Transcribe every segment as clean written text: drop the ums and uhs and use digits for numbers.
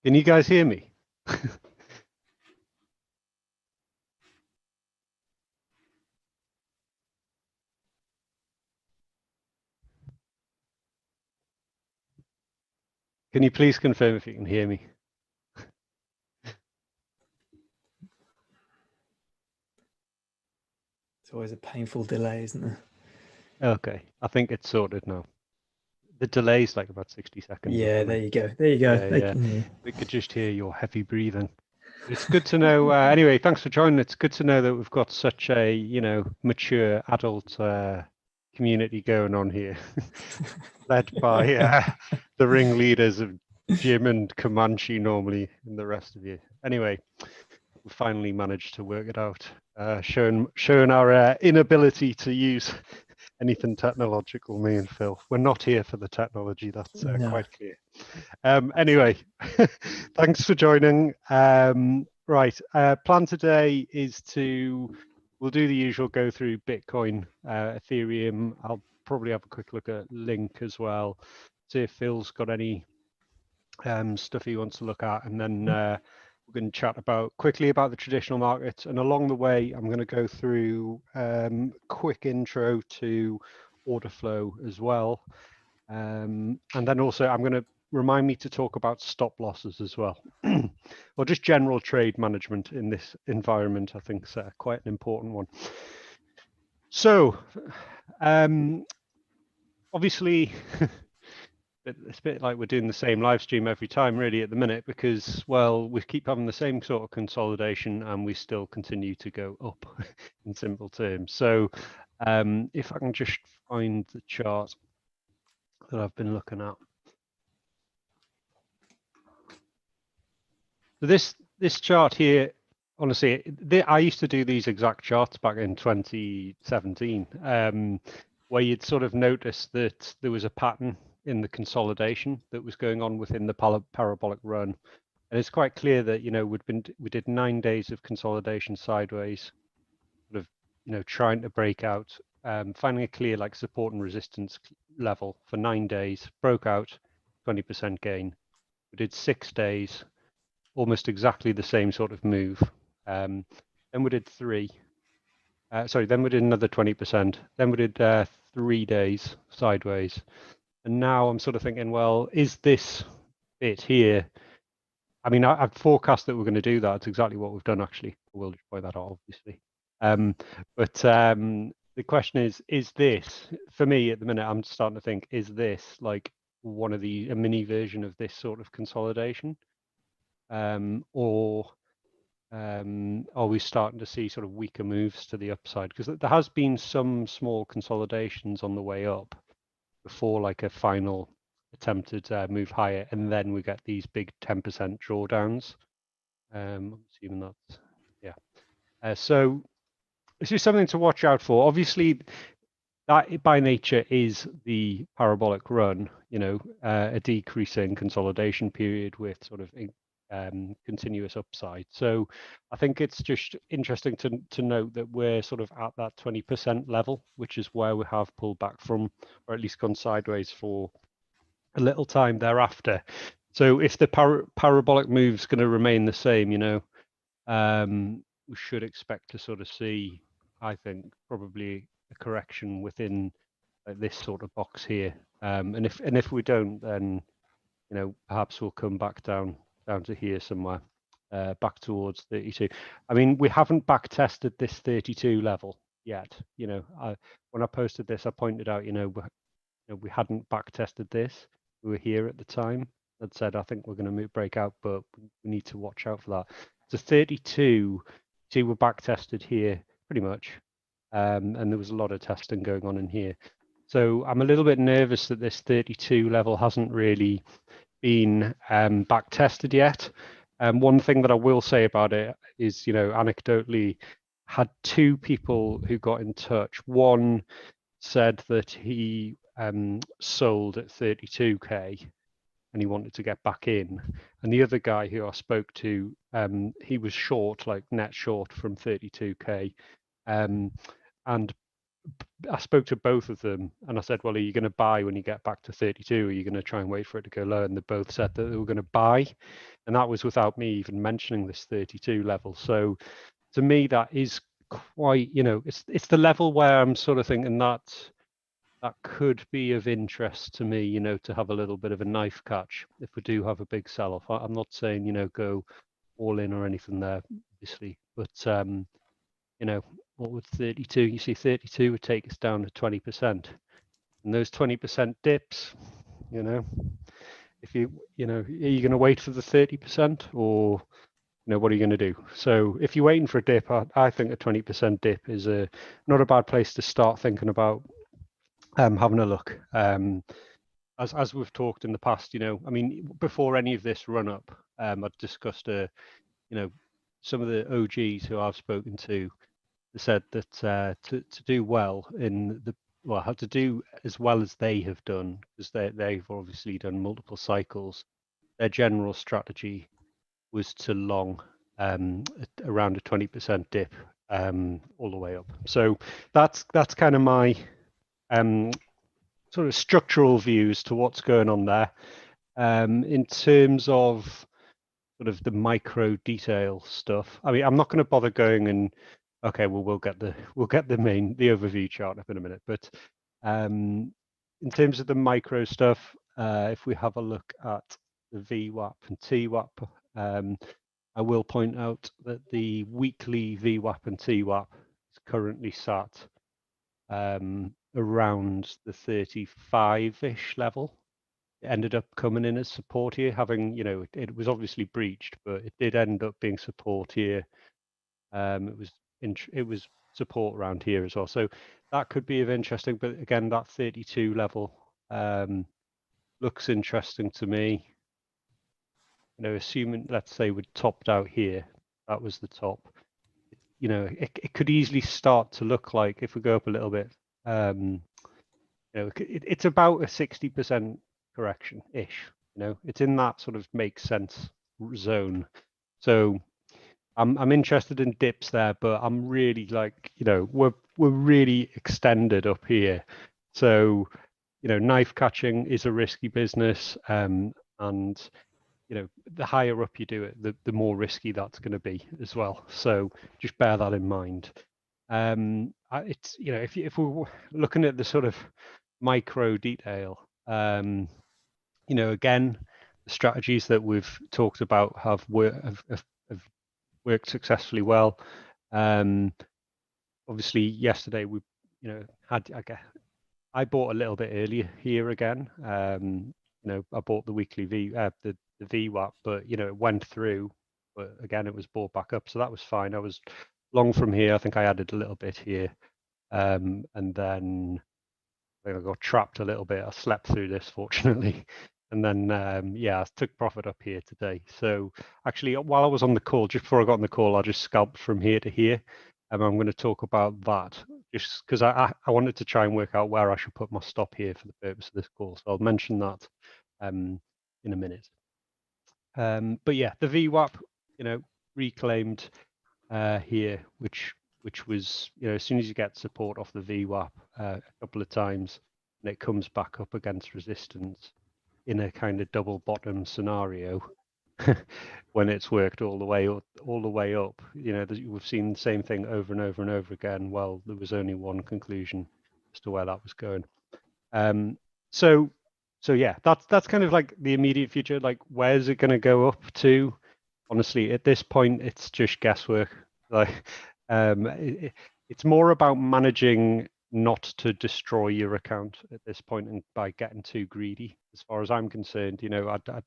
Can you guys hear me? Can you please confirm if you can hear me? It's always a painful delay, isn't there? Okay, I think it's sorted now. The delay's like about 60 seconds. Yeah, there you go. There you go. Yeah. We could just hear your heavy breathing. It's good to know. Anyway, thanks for joining. It's good to know that we've got such a, mature adult community going on here, led by the ringleaders of Jim and Comanche normally, and the rest of you. Anyway, we finally managed to work it out, showing our inability to use anything technological, me and Phil. We're not here for the technology, that's quite clear. Anyway, thanks for joining. Right, plan today is we'll do the usual go through Bitcoin, Ethereum. I'll probably have a quick look at Link as well, see if Phil's got any stuff he wants to look at, and then we're going to chat quickly about the traditional markets. And along the way, I'm going to go through quick intro to order flow as well. And then also I'm going to remind me to talk about stop losses as well, or just general trade management in this environment. I think is quite an important one. So obviously it's a bit like we're doing the same live stream every time really at the minute, because, well, we keep having the same sort of consolidation and we still continue to go up in simple terms. So if I can just find the chart that I've been looking at. So this chart here, honestly, I used to do these exact charts back in 2017, where you'd sort of notice that there was a pattern in the consolidation that was going on within the parabolic run. And it's quite clear that, we did 9 days of consolidation sideways, sort of, trying to break out, finding a clear like support and resistance level for 9 days, broke out, 20% gain. We did 6 days, almost exactly the same sort of move. Then we did 3. Then we did another 20%. Then we did 3 days sideways. And now I'm sort of thinking, well, is this bit here? I mean, I've forecast that we're going to do that. It's exactly what we've done, actually. We'll just point that out, obviously. But the question is this, for me at the minute, I'm starting to think, is this like a mini version of this sort of consolidation? Or are we starting to see sort of weaker moves to the upside? Because there has been some small consolidations on the way up before like a final attempted move higher, and then we get these big 10% drawdowns. I'm assuming that's, yeah. So this is something to watch out for. Obviously, that by nature is the parabolic run, a decreasing consolidation period with sort of continuous upside. So I think it's just interesting to note that we're sort of at that 20% level, which is where we have pulled back from, or at least gone sideways for a little time thereafter. So if the parabolic move is going to remain the same, we should expect to sort of see, I think, probably a correction within this sort of box here. And if we don't, then perhaps we'll come back down to here somewhere, back towards 32. I mean, we haven't back tested this 32 level yet. When I posted this, I pointed out, we hadn't back tested this. We were here at the time. I'd said, I think we're going to break out, but we need to watch out for that. So 32, see, we're back tested here pretty much. And there was a lot of testing going on in here. So I'm a little bit nervous that this 32 level hasn't really been back tested yet. One thing that I will say about it is, anecdotally, had 2 people who got in touch. One said that he sold at 32k and he wanted to get back in, and the other guy who I spoke to, he was short, like net short from 32k, and I spoke to both of them and I said, well, are you going to buy when you get back to 32? Are you going to try and wait for it to go lower? And they both said that they were going to buy. And that was without me even mentioning this 32 level. So to me, that is quite, it's the level where I'm sort of thinking that could be of interest to me, to have a little bit of a knife catch if we do have a big sell-off. I'm not saying, go all in or anything there, obviously, but what would 32? You see, 32 would take us down to 20%, and those 20% dips, if are you going to wait for the 30%, or what are you going to do? So if you're waiting for a dip, I think a 20% dip is not a bad place to start thinking about having a look. As we've talked in the past, I mean, before any of this run up, I've discussed some of the OGs who I've spoken to said that to do well how to do as well as they have done, because they've obviously done multiple cycles, their general strategy was to long around a 20% dip all the way up. So that's kind of my sort of structural views to what's going on there. In terms of sort of the micro detail stuff, I mean, I'm not going to bother going and okay, well, we'll get the overview chart up in a minute. But in terms of the micro stuff, if we have a look at the VWAP and TWAP, I will point out that the weekly VWAP and TWAP is currently sat around the 35-ish level. It ended up coming in as support here, having, it was obviously breached, but it did end up being support here. It was support around here as well, so that could be of interesting. But again, that 32 level looks interesting to me. Assuming, let's say, we'd topped out here, that was the top. It could easily start to look like, if we go up a little bit, it's about a 60% correction ish. It's in that sort of makes sense zone. So I'm interested in dips there, but I'm really like, we're really extended up here. So, knife catching is a risky business, and the higher up you do it, the more risky that's going to be as well. So just bear that in mind. It's if we're looking at the sort of micro detail, again, the strategies that we've talked about have worked successfully well. Obviously, yesterday we, I bought a little bit earlier here again. I bought the weekly the VWAP, but it went through, but again, it was bought back up, so that was fine. I was long from here. I think I added a little bit here, and then I got trapped a little bit. I slept through this, fortunately. And then, I took profit up here today. So actually, while I was on the call, just before I got on the call, I just scalped from here to here. And I'm going to talk about that just because I wanted to try and work out where I should put my stop here for the purpose of this call. So I'll mention that in a minute. But yeah, the VWAP, reclaimed here, which was, as soon as you get support off the VWAP a couple of times, and it comes back up against resistance in a kind of double bottom scenario, when it's worked all the way up, we've seen the same thing over and over and over again. Well, there was only one conclusion as to where that was going. So yeah, that's kind of like the immediate future. Like, where's it going to go up to? Honestly, at this point, it's just guesswork. Like, it's more about managing not to destroy your account at this point, and by getting too greedy. As far as I'm concerned,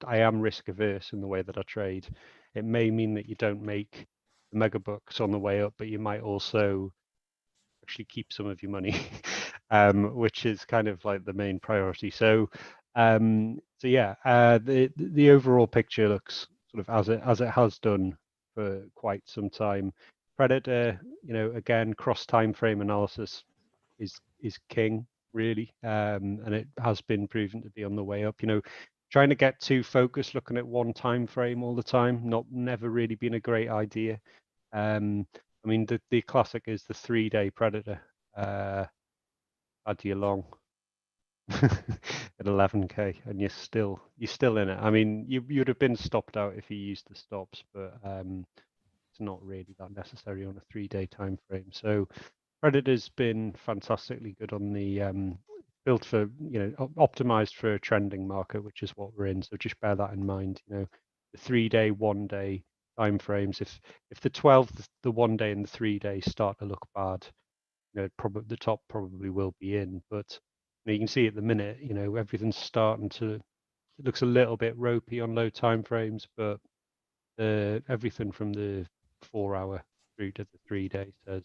I am risk averse in the way that I trade. It may mean that you don't make the mega bucks on the way up, but you might also actually keep some of your money, which is kind of like the main priority. So, yeah, the overall picture looks sort of as it has done for quite some time. Predator, again, cross time frame analysis is king, really, and it has been proven to be on the way up. Trying to get too focused, looking at one time frame all the time, never really been a great idea. I mean, the classic is the 3-day Predator. add you long at 11k, and you're still in it. I mean, you'd have been stopped out if you used the stops, but it's not really that necessary on a 3-day time frame. So Predator's been fantastically good on the built for, optimized for a trending market, which is what we're in. So just bear that in mind. The 3-day, 1-day time frames. If the 12, the 1-day, and the 3-day start to look bad, probably the top probably will be in. But you can see at the minute, everything's starting to. It looks a little bit ropey on low time frames, but everything from the 4-hour through to the 3-day says,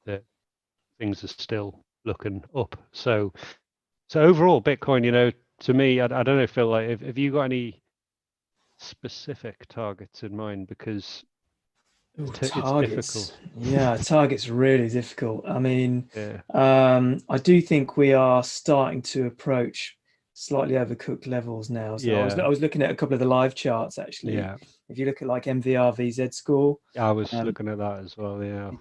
that things are still looking up. So overall, Bitcoin, to me, I don't know, Phil, like, have you got any specific targets in mind? Because Ooh, it's difficult. targets. Yeah, targets really difficult. I mean, Yeah. I do think we are starting to approach slightly overcooked levels now. So Yeah. I was looking at a couple of the live charts actually. Yeah. If you look at like MVRVZ score, I was looking at that as well. Yeah.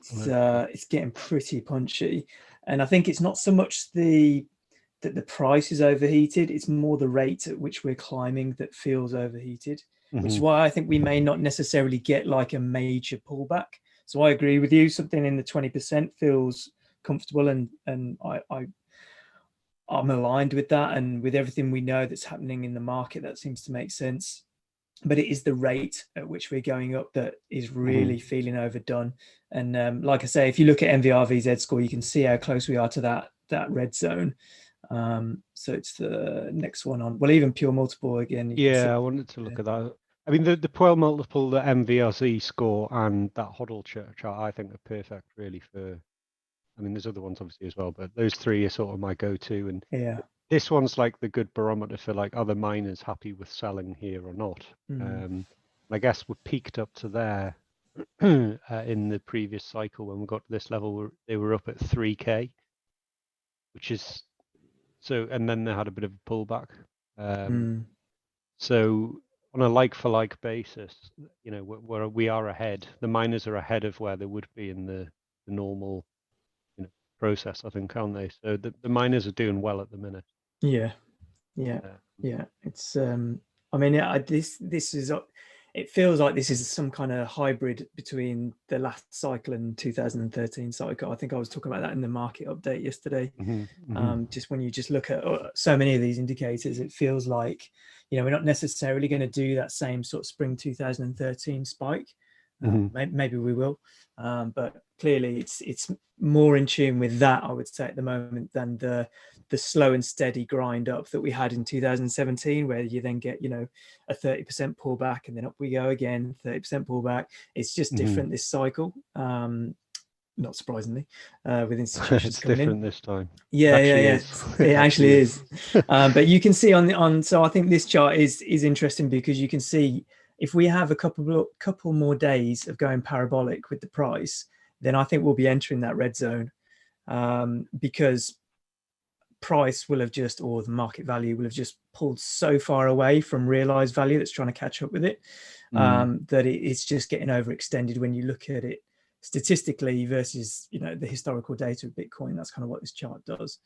it's getting pretty punchy, and I think it's not so much that the price is overheated, it's more the rate at which we're climbing that feels overheated, which is why I think we may not necessarily get like a major pullback. So I agree with you, something in the 20% feels comfortable, and I'm aligned with that, and with everything we know that's happening in the market, that seems to make sense. But it is the rate at which we're going up that is really feeling overdone. And like I say, if you look at MVRVZ score, you can see how close we are to that red zone. So it's the next one on. Well, even pure multiple again. You can see. I wanted to look at that. I mean, the Puel multiple, the MVRZ score, and that HODL chart, I think are perfect, really. I mean, there's other ones obviously as well, but those three are sort of my go-to. And Yeah. this one's like the good barometer for, like, are the miners happy with selling here or not? I guess we peaked up to there in the previous cycle when we got to this level. They were up at 3k, which is so, and then they had a bit of a pullback. So on a like-for-like basis, we are ahead. The miners are ahead of where they would be in the normal, process, I think, aren't they? So the miners are doing well at the minute. Yeah. It's I mean, this is it feels like this is some kind of hybrid between the last cycle and 2013 cycle. I think I was talking about that in the market update yesterday. Just when you just look at so many of these indicators, it feels like, we're not necessarily going to do that same sort of spring 2013 spike. Maybe we will, but clearly it's more in tune with that, I would say, at the moment, than the slow and steady grind up that we had in 2017, where you then get, a 30% pullback and then up we go again, 30% pullback. It's just different this cycle, not surprisingly, with institutions it's coming different in this time. Yeah. It actually is. But you can see on so I think this chart is interesting, because you can see if we have a couple more days of going parabolic with the price, then I think we'll be entering that red zone, because price will have just, or the market value will have just pulled so far away from realized value that's trying to catch up with it, that it's just getting overextended when you look at it statistically versus the historical data of Bitcoin. That's kind of what this chart does.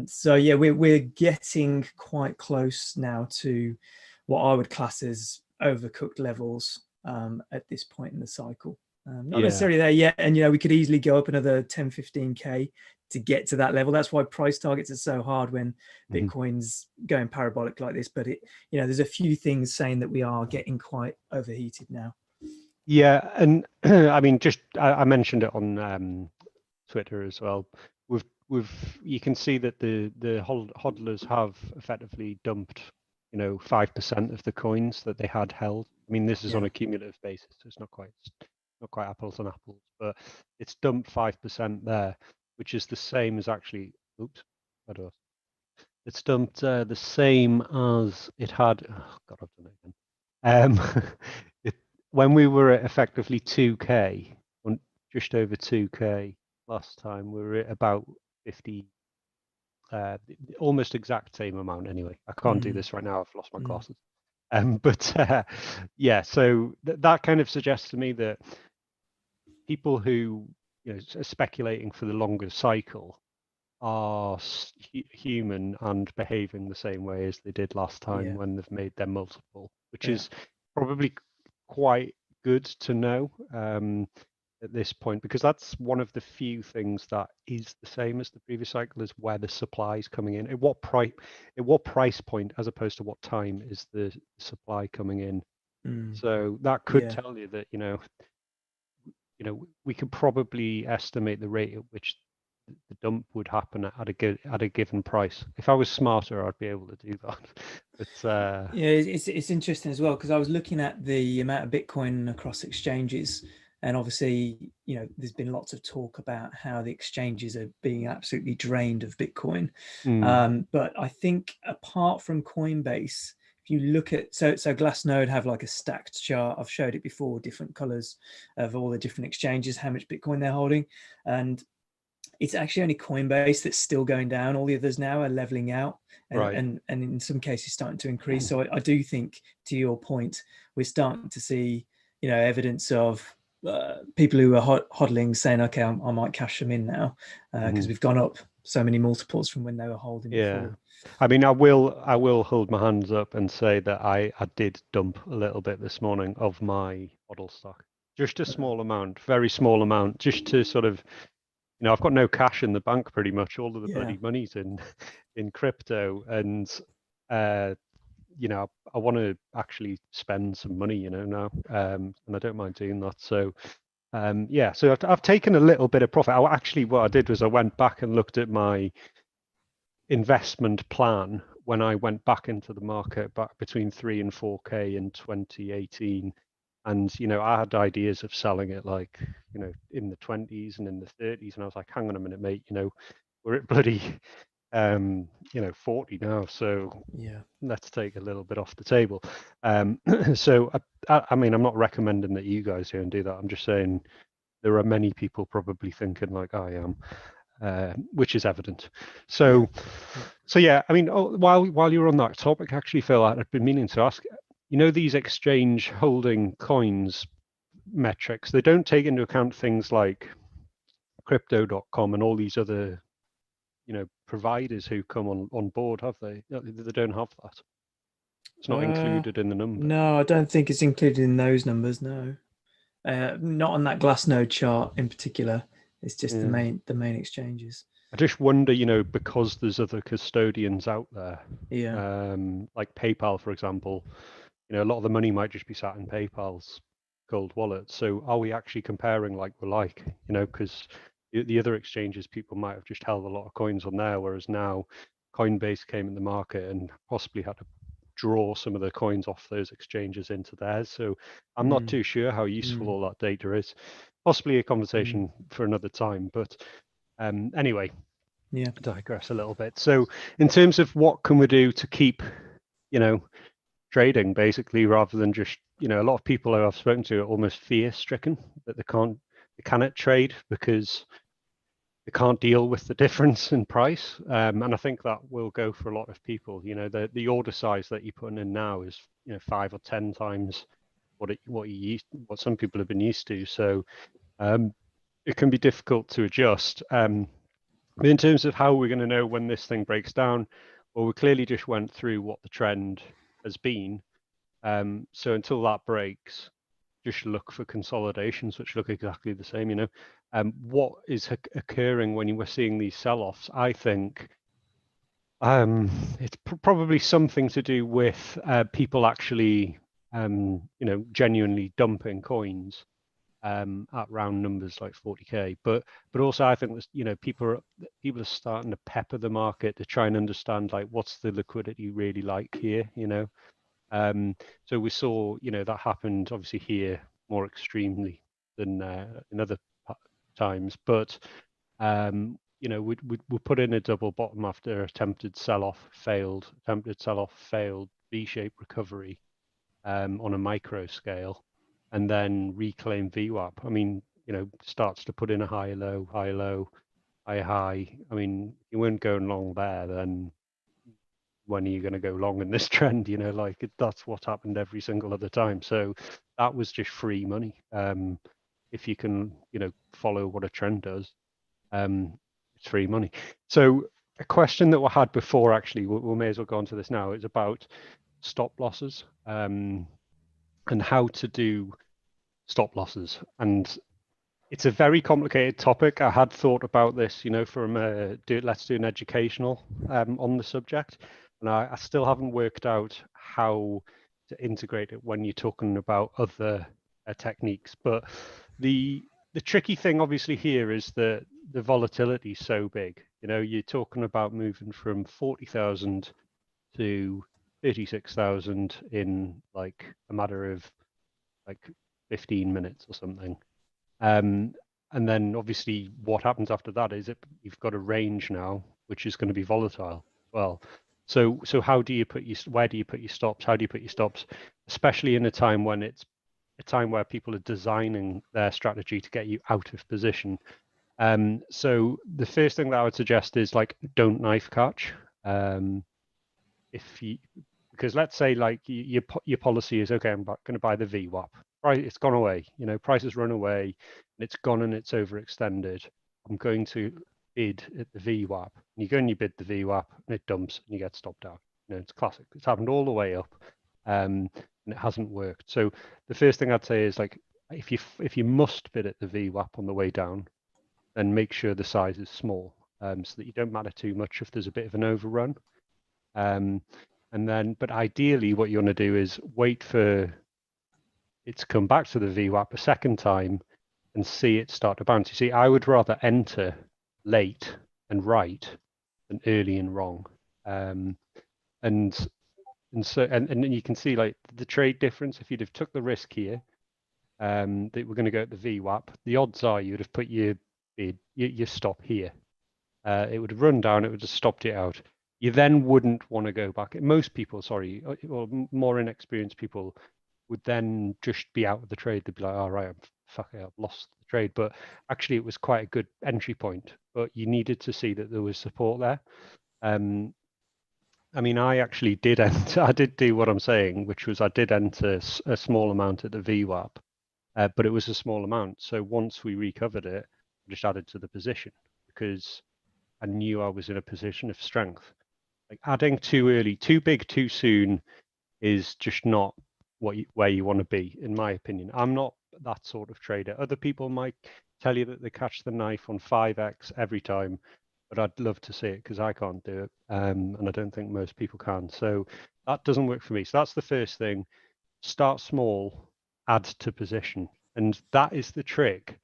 So yeah, we're getting quite close now to what I would class as overcooked levels at this point in the cycle. Not necessarily there yet, and we could easily go up another 10-15k to get to that level. That's why price targets are so hard when Bitcoin's going parabolic like this. But there's a few things saying that we are getting quite overheated now. Yeah, and I mean, just I mentioned it on Twitter as well. You can see that the hodlers have effectively dumped 5% of the coins that they had held. I mean, this is on a cumulative basis, so it's not quite apples and apples, but it's dumped 5% there, which is the same as actually. Oops, it's dumped the same as it had. Oh God, I've done it again. When we were at effectively 2k, just over 2k last time, we were at about 50, almost exact same amount anyway. I can't do this right now, I've lost my glasses. But yeah, so that kind of suggests to me that people who speculating for the longer cycle are human and behaving the same way as they did last time when they've made their multiple, which is probably quite good to know at this point, because that's one of the few things that is the same as the previous cycle, is where the supply is coming in. At what price point, as opposed to what time, is the supply coming in? So that could tell you that we could probably estimate the rate at which the dump would happen at a given price. If I was smarter, I'd be able to do that. But it's interesting as well, because I was looking at the amount of Bitcoin across exchanges, and obviously, there's been lots of talk about how the exchanges are being absolutely drained of Bitcoin. But I think apart from Coinbase, if you look at so Glassnode have like a stacked chart. I've showed it before, different colors of all the different exchanges, how much Bitcoin they're holding, and it's actually only Coinbase that's still going down. All the others now are leveling out, and in some cases starting to increase. So I do think, to your point, we're starting to see evidence of people who are hodling saying, okay, I might cash them in now, because we've gone up so many multiples from when they were holding before. I mean, I will hold my hands up and say that I did dump a little bit this morning of my model stock, just a small amount, very small amount, just to sort of, I've got no cash in the bank pretty much. All of the bloody money's in crypto, and I want to actually spend some money, now, and I don't mind doing that. So so I've taken a little bit of profit. What I did was I went back and looked at my investment plan when I went back into the market back between 3 and 4K in 2018. And, I had ideas of selling it like, in the 20s and in the 30s. And I was like, hang on a minute, mate, we're at bloody, 40 now. So let's take a little bit off the table. So, I mean, I'm not recommending that you guys go and do that. I'm just saying there are many people probably thinking like I am. Which is evident. So yeah, I mean, while you're on that topic, actually, Phil, I'd been meaning to ask, these exchange holding coins metrics, they don't take into account things like crypto.com and all these other, providers who come on board, have they? They don't have that. It's not included in the number. No, I don't think it's included in those numbers, no. Not on that Glassnode chart in particular. It's just the main exchanges. I just wonder, because there's other custodians out there, like PayPal, for example, a lot of the money might just be sat in PayPal's cold wallet. So are we actually comparing like we're like, because the other exchanges, people might have just held a lot of coins on there, whereas now Coinbase came in the market and possibly had to draw some of the coins off those exchanges into theirs. So I'm not too sure how useful all that data is. Possibly a conversation for another time, but anyway, I digress a little bit. So in terms of what can we do to keep, trading basically, rather than just, a lot of people who I've spoken to are almost fear-stricken that they cannot trade because they can't deal with the difference in price. And I think that will go for a lot of people. The order size that you're putting in now is 5 or 10 times what some people have been used to. So it can be difficult to adjust. But in terms of how we're going to know when this thing breaks down, well, we clearly just went through what the trend has been. So until that breaks, just look for consolidations, which look exactly the same. What is occurring when you were seeing these sell-offs? I think it's probably something to do with people actually, genuinely dumping coins at round numbers like 40K. But also I think that, people are starting to pepper the market to try and understand like what's the liquidity really like here. So we saw, that happened obviously here more extremely than in other times. But we put in a double bottom after attempted sell-off failed, V-shaped recovery on a micro scale, and then reclaim VWAP. I mean, starts to put in a high low, high. I mean, you weren't going long there, then when are you going to go long in this trend? That's what happened every single other time. So that was just free money. if you can, follow what a trend does, it's free money. So a question that we had before, actually, we may as well go on to this now, is about stop losses, and how to do stop losses. And it's a very complicated topic. I had thought about this, from let's do an educational on the subject, and I still haven't worked out how to integrate it when you're talking about other techniques. But the tricky thing, obviously, here is that the volatility is so big. You're talking about moving from 40,000 to 36,000 in like a matter of like 15 minutes or something. And then obviously what happens after that is you've got a range now, which is going to be volatile. Well, so where do you put your stops? How do you put your stops, especially in a time when it's a time where people are designing their strategy to get you out of position? So the first thing that I would suggest is like, don't knife catch. Because let's say like your policy is, okay, I'm going to buy the VWAP. Right, it's gone away. Price has run away, and it's gone and it's overextended. I'm going to bid at the VWAP. And you go and you bid the VWAP, and it dumps, and you get stopped out. It's classic. It's happened all the way up, and it hasn't worked. So the first thing I'd say is like, if you must bid at the VWAP on the way down, then make sure the size is small, so that you don't matter too much if there's a bit of an overrun. But ideally, what you want to do is wait for it to come back to the VWAP a second time and see it start to bounce. You see, I would rather enter late and right than early and wrong. And then you can see like the trade difference. If you'd have took the risk here, that we're going to go at the VWAP, the odds are you'd have put your stop here. It would have run down. It would have stopped it out. You then wouldn't want to go back. Most people, or more inexperienced people, would then just be out of the trade. They'd be like, "All right, I've lost the trade." But actually, it was quite a good entry point. But you needed to see that there was support there. I mean, I actually did enter. I did do what I'm saying, which was I did enter a small amount at the VWAP, but it was a small amount. So once we recovered it, I just added to the position because I knew I was in a position of strength. Like adding too early, too big, too soon is just not where you want to be, in my opinion. I'm not that sort of trader. Other people might tell you that they catch the knife on 5x every time, but I'd love to see it because I can't do it, and I don't think most people can. So that doesn't work for me. So that's the first thing. Start small, add to position, and that is the trick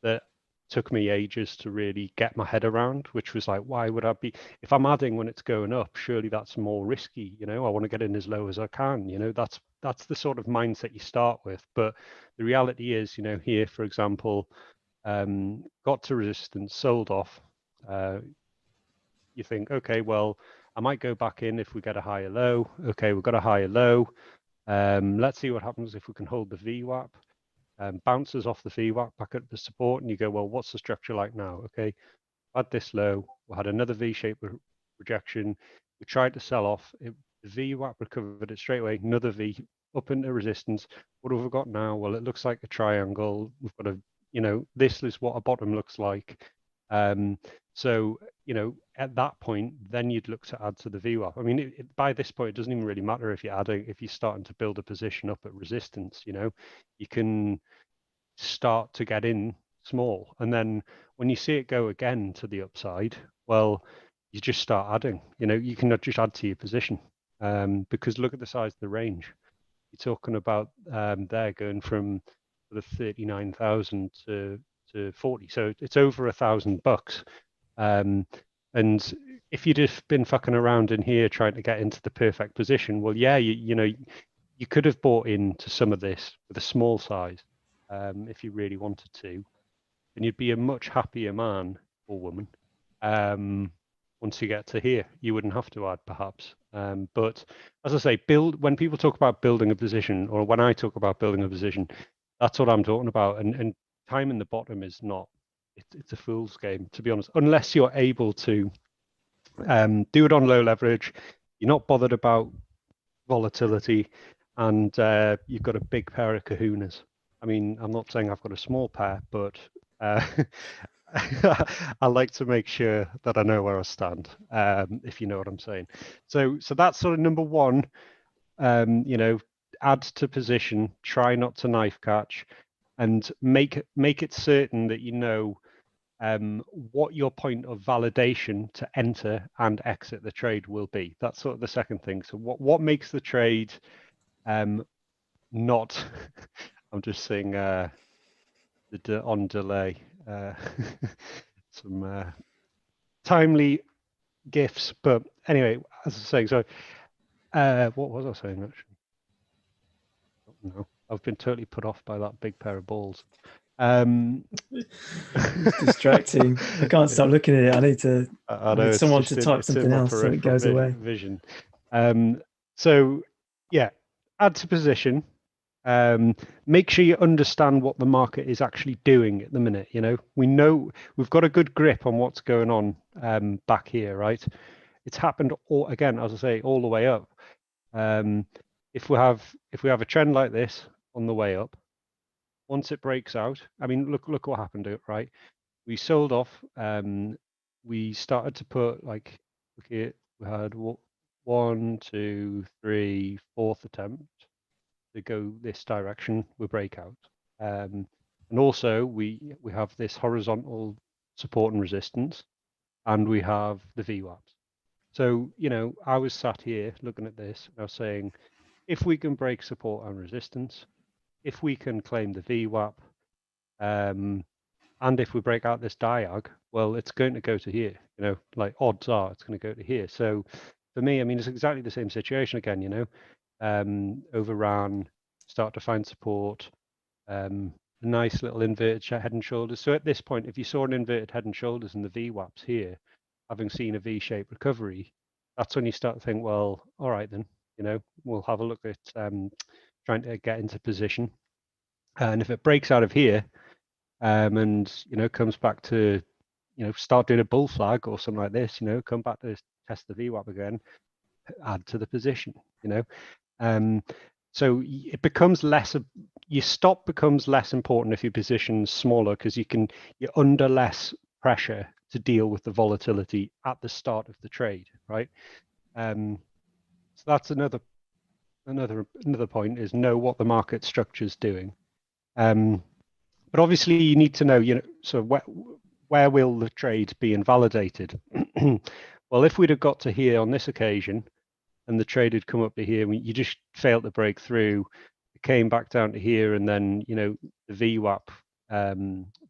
that took me ages to really get my head around, which was like, why would I be, if I'm adding when it's going up, surely that's more risky, I want to get in as low as I can, that's the sort of mindset you start with. But the reality is, here, for example, got to resistance, sold off. You think, okay, well, I might go back in if we get a higher low. Okay, we've got a higher low. Let's see what happens if we can hold the VWAP. Bounces off the VWAP back at the support, and you go, well, what's the structure like now? Okay, had this low, we had another V-shaped rejection. We tried to sell off. The VWAP recovered it straight away. Another V up into resistance. What have we got now? Well, it looks like a triangle. We've got this is what a bottom looks like. So, at that point, then you'd look to add to the VWAP. I mean, by this point, it doesn't even really matter if you're starting to build a position up at resistance, you can start to get in small. And then when you see it go again to the upside, well, you just start adding, you can just add to your position, because look at the size of the range. You're talking about there going from sort of 39,000 to 40. So it's over $1,000. And if you'd have been fucking around in here trying to get into the perfect position, well, yeah, you could have bought into some of this with a small size, if you really wanted to, and you'd be a much happier man or woman. Once you get to here, you wouldn't have to add, perhaps. But as I say, when people talk about building a position, or when I talk about building a position, that's what I'm talking about. And time in the bottom is not. It's a fool's game, to be honest, unless you're able to do it on low leverage. You're not bothered about volatility, and you've got a big pair of kahunas. I mean, I'm not saying I've got a small pair, but I like to make sure that I know where I stand, if you know what I'm saying. So that's sort of number one. You know, add to position, try not to knife catch, and make it certain that you know what your point of validation to enter and exit the trade will be. That's sort of the second thing. So what makes the trade not? I'm just saying on delay. Some timely gifts, but anyway, as I was saying, so what was I saying actually? No, I've been totally put off by that big pair of balls. It's distracting. I can't stop looking at it. I need someone to type something else so it goes away. Vision. So yeah, add to position. Make sure you understand what the market is actually doing at the minute. You know, we've got a good grip on what's going on back here, right? It's happened all again, as I say, all the way up. If we have a trend like this on the way up, once it breaks out, I mean, look what happened, right? We sold off. We started to put like, look here, we had 1, 2, 3, fourth attempt to go this direction with breakout. And also we have this horizontal support and resistance, and we have the VWAPs. So, you know, I was sat here looking at this, and I was saying, if we can break support and resistance, if we can claim the VWAP, and if we break out this diag, well, it's going to go to here, you know, like odds are it's going to go to here. So for me, I mean, it's exactly the same situation again, you know, overran, start to find support, a nice little inverted head and shoulders. So at this point, if you saw an inverted head and shoulders and the VWAPs here, having seen a V-shaped recovery, that's when you start to think, well, all right, then, you know, we'll have a look at trying to get into position. And if it breaks out of here, and you know comes back to, you know, start doing a bull flag or something like this, you know, come back to test the VWAP again, add to the position, you know. So it becomes less, your stop becomes less important if your position's smaller, because you're under less pressure to deal with the volatility at the start of the trade, right? So that's another point, is know what the market structure is doing. But obviously you need to know, you know, so where will the trade be invalidated? Well, if we'd have got to here on this occasion and the trade had come up to here, you just failed to break through, it came back down to here, and then, you know, the VWAP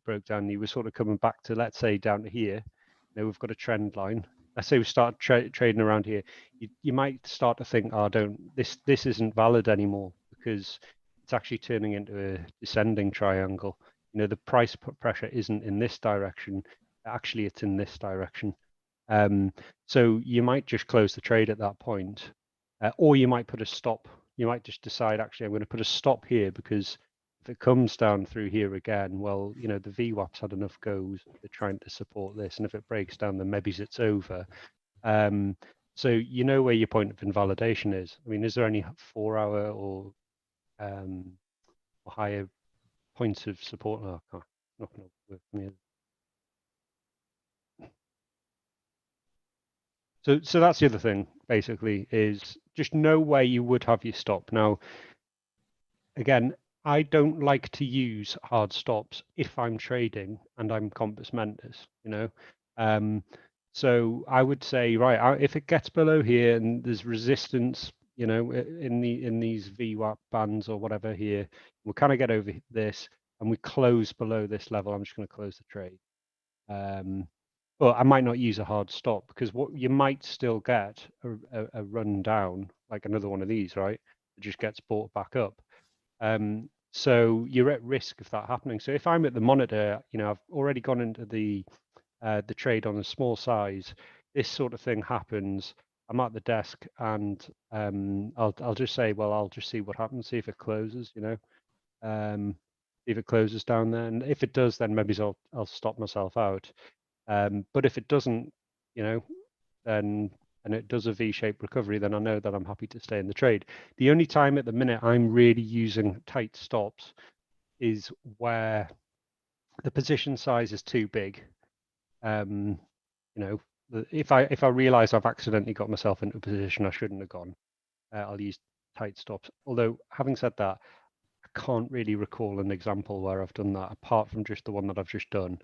broke down, you were sort of coming back to, let's say, down to here. You know, we've got a trend line. Let's say we start trading around here. You might start to think, oh, this isn't valid anymore, because it's actually turning into a descending triangle. You know, the price pressure isn't in this direction. Actually, it's in this direction. So you might just close the trade at that point, or you might put a stop. You might just decide, actually, I'm going to put a stop here, because if it comes down through here again, well, you know, the VWAP's had enough goes. They're trying to support this, and if it breaks down, then maybe it's over. So you know where your point of invalidation is. I mean, is there any 4-hour or higher points of support? Oh, not going to work for me. So that's the other thing, basically, is just know where you would have your stop. Now, again, I don't like to use hard stops if I'm trading and I'm compos mentis, you know. So I would say, right, if it gets below here and there's resistance, you know, in these VWAP bands or whatever here, we'll kind of get over this and we close below this level, I'm just going to close the trade. But I might not use a hard stop, because what you might still get a run down, like another one of these, right? It just gets bought back up. So you're at risk of that happening. So if I'm at the monitor, you know, I've already gone into the trade on a small size, this sort of thing happens, I'm at the desk, and I'll just say, well, I'll just see what happens, see if it closes, you know, if it closes down there, and if it does, then maybe I'll stop myself out. But if it doesn't, you know, then and it does a V-shaped recovery, then I know that I'm happy to stay in the trade. The only time at the minute I'm really using tight stops is where the position size is too big. You know, if I realize I've accidentally got myself into a position I shouldn't have gone, I'll use tight stops. Although, having said that, I can't really recall an example where I've done that apart from just the one that I've just done.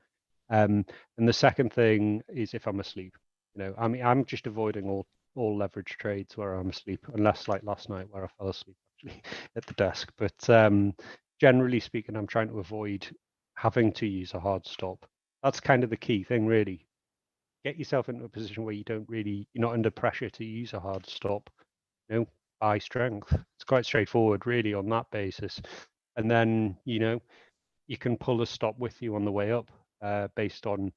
And the second thing is if I'm asleep. You know, I mean, I'm just avoiding all leverage trades where I'm asleep, unless like last night where I fell asleep actually at the desk. But generally speaking, I'm trying to avoid having to use a hard stop. That's kind of the key thing, really. Get yourself into a position where you're not under pressure to use a hard stop. You know, buy strength. It's quite straightforward, really, on that basis. And then, you know, you can pull a stop with you on the way up, based on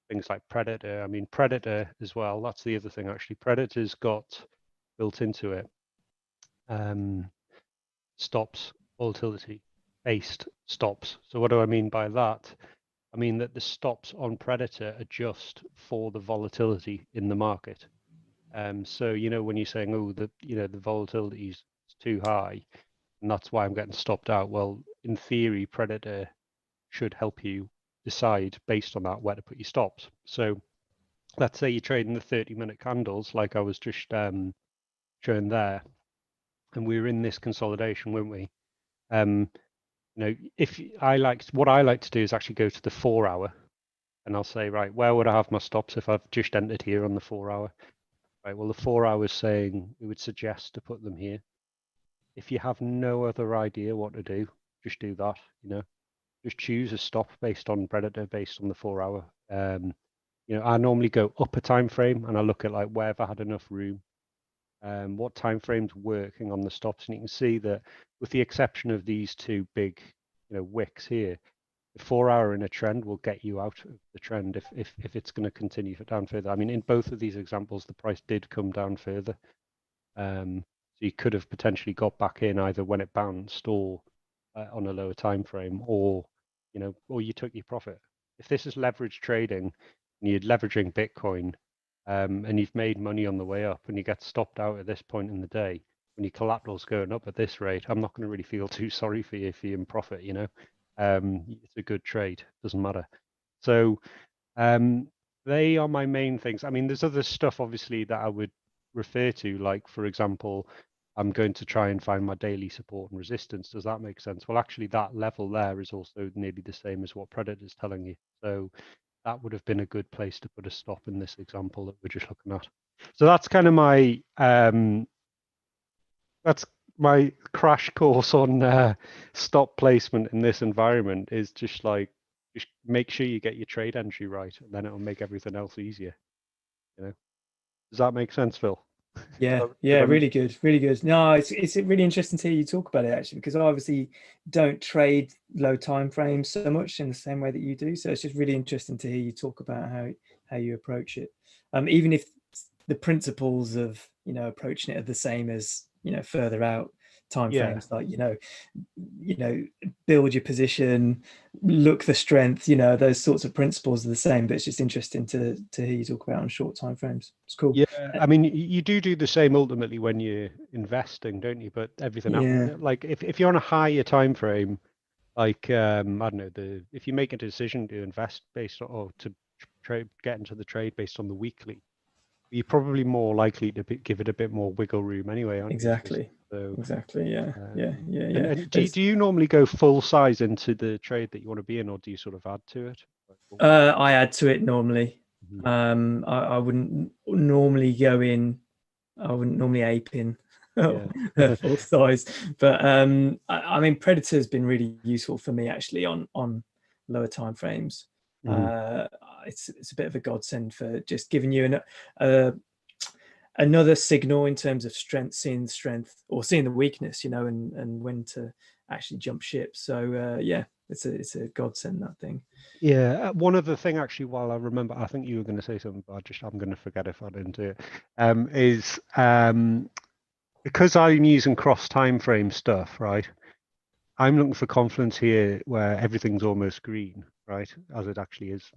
things like Predator. I mean, Predator as well. That's the other thing, actually. Predator's got built into it stops, volatility based stops. So what do I mean by that? I mean that the stops on Predator adjust for the volatility in the market. So, you know, when you're saying, oh, the volatility is too high, and that's why I'm getting stopped out. Well, in theory, Predator should help you decide based on that where to put your stops. So let's say you're trading the 30-minute candles, like I was just showing there, and we were in this consolidation, weren't we? You know, what I like to do is actually go to the 4-hour, and I'll say, right, where would I have my stops if I've just entered here on the 4-hour? Right, well, the 4-hour is saying it would suggest to put them here. If you have no other idea what to do, just do that. You know, just choose a stop based on Predator, based on the 4-hour. You know, I normally go up a time frame and I look at like where have I had enough room, what time frames working on the stops, and you can see that with the exception of these two big, you know, wicks here, the 4-hour in a trend will get you out of the trend if it's going to continue down further. I mean, in both of these examples, the price did come down further. So you could have potentially got back in either when it bounced or on a lower time frame, or you know, or you took your profit. If this is leverage trading and you're leveraging Bitcoin, and you've made money on the way up, and you get stopped out at this point in the day when your collateral's going up at this rate, I'm not going to really feel too sorry for you if you're in profit. You know, it's a good trade. Doesn't matter. So they are my main things. I mean, there's other stuff obviously that I would refer to, like for example, I'm going to try and find my daily support and resistance. Does that make sense? Well, actually, that level there is also nearly the same as what Predator is telling you. So that would have been a good place to put a stop in this example that we're just looking at. So that's kind of my crash course on stop placement in this environment. Is just like, just make sure you get your trade entry right, and then it'll make everything else easier. You know, does that make sense, Phil? Yeah, really good, really good. No, it's really interesting to hear you talk about it actually, because I obviously don't trade low time frames so much in the same way that you do. So it's just really interesting to hear you talk about how you approach it, even if the principles of, you know, approaching it are the same as, you know, further out time frames, like, you know, build your position, look the strength, you know, those sorts of principles are the same, but it's just interesting to hear you talk about on short time frames. It's cool. Yeah, I mean, you do the same ultimately when you're investing, don't you? But everything else, like if you're on a higher time frame, like I don't know, if you make a decision to invest based on, or to trade, get into the trade based on the weekly, you're probably more likely to give it a bit more wiggle room anyway, aren't you? So, exactly. Yeah. And do you normally go full size into the trade that you want to be in, or do you sort of add to it? I add to it normally. I wouldn't normally go in. I wouldn't normally ape in full size, but I mean, Predator has been really useful for me actually on lower time frames. It's a bit of a godsend for just giving you another signal in terms of seeing the strength or seeing the weakness, you know, and when to actually jump ship. So yeah, it's a godsend, that thing. Yeah, one other thing actually, while I remember, I think you were going to say something, but I'm going to forget if I didn't do it. Is because I'm using cross time frame stuff, right? I'm looking for confidence here where everything's almost green, right? As it actually is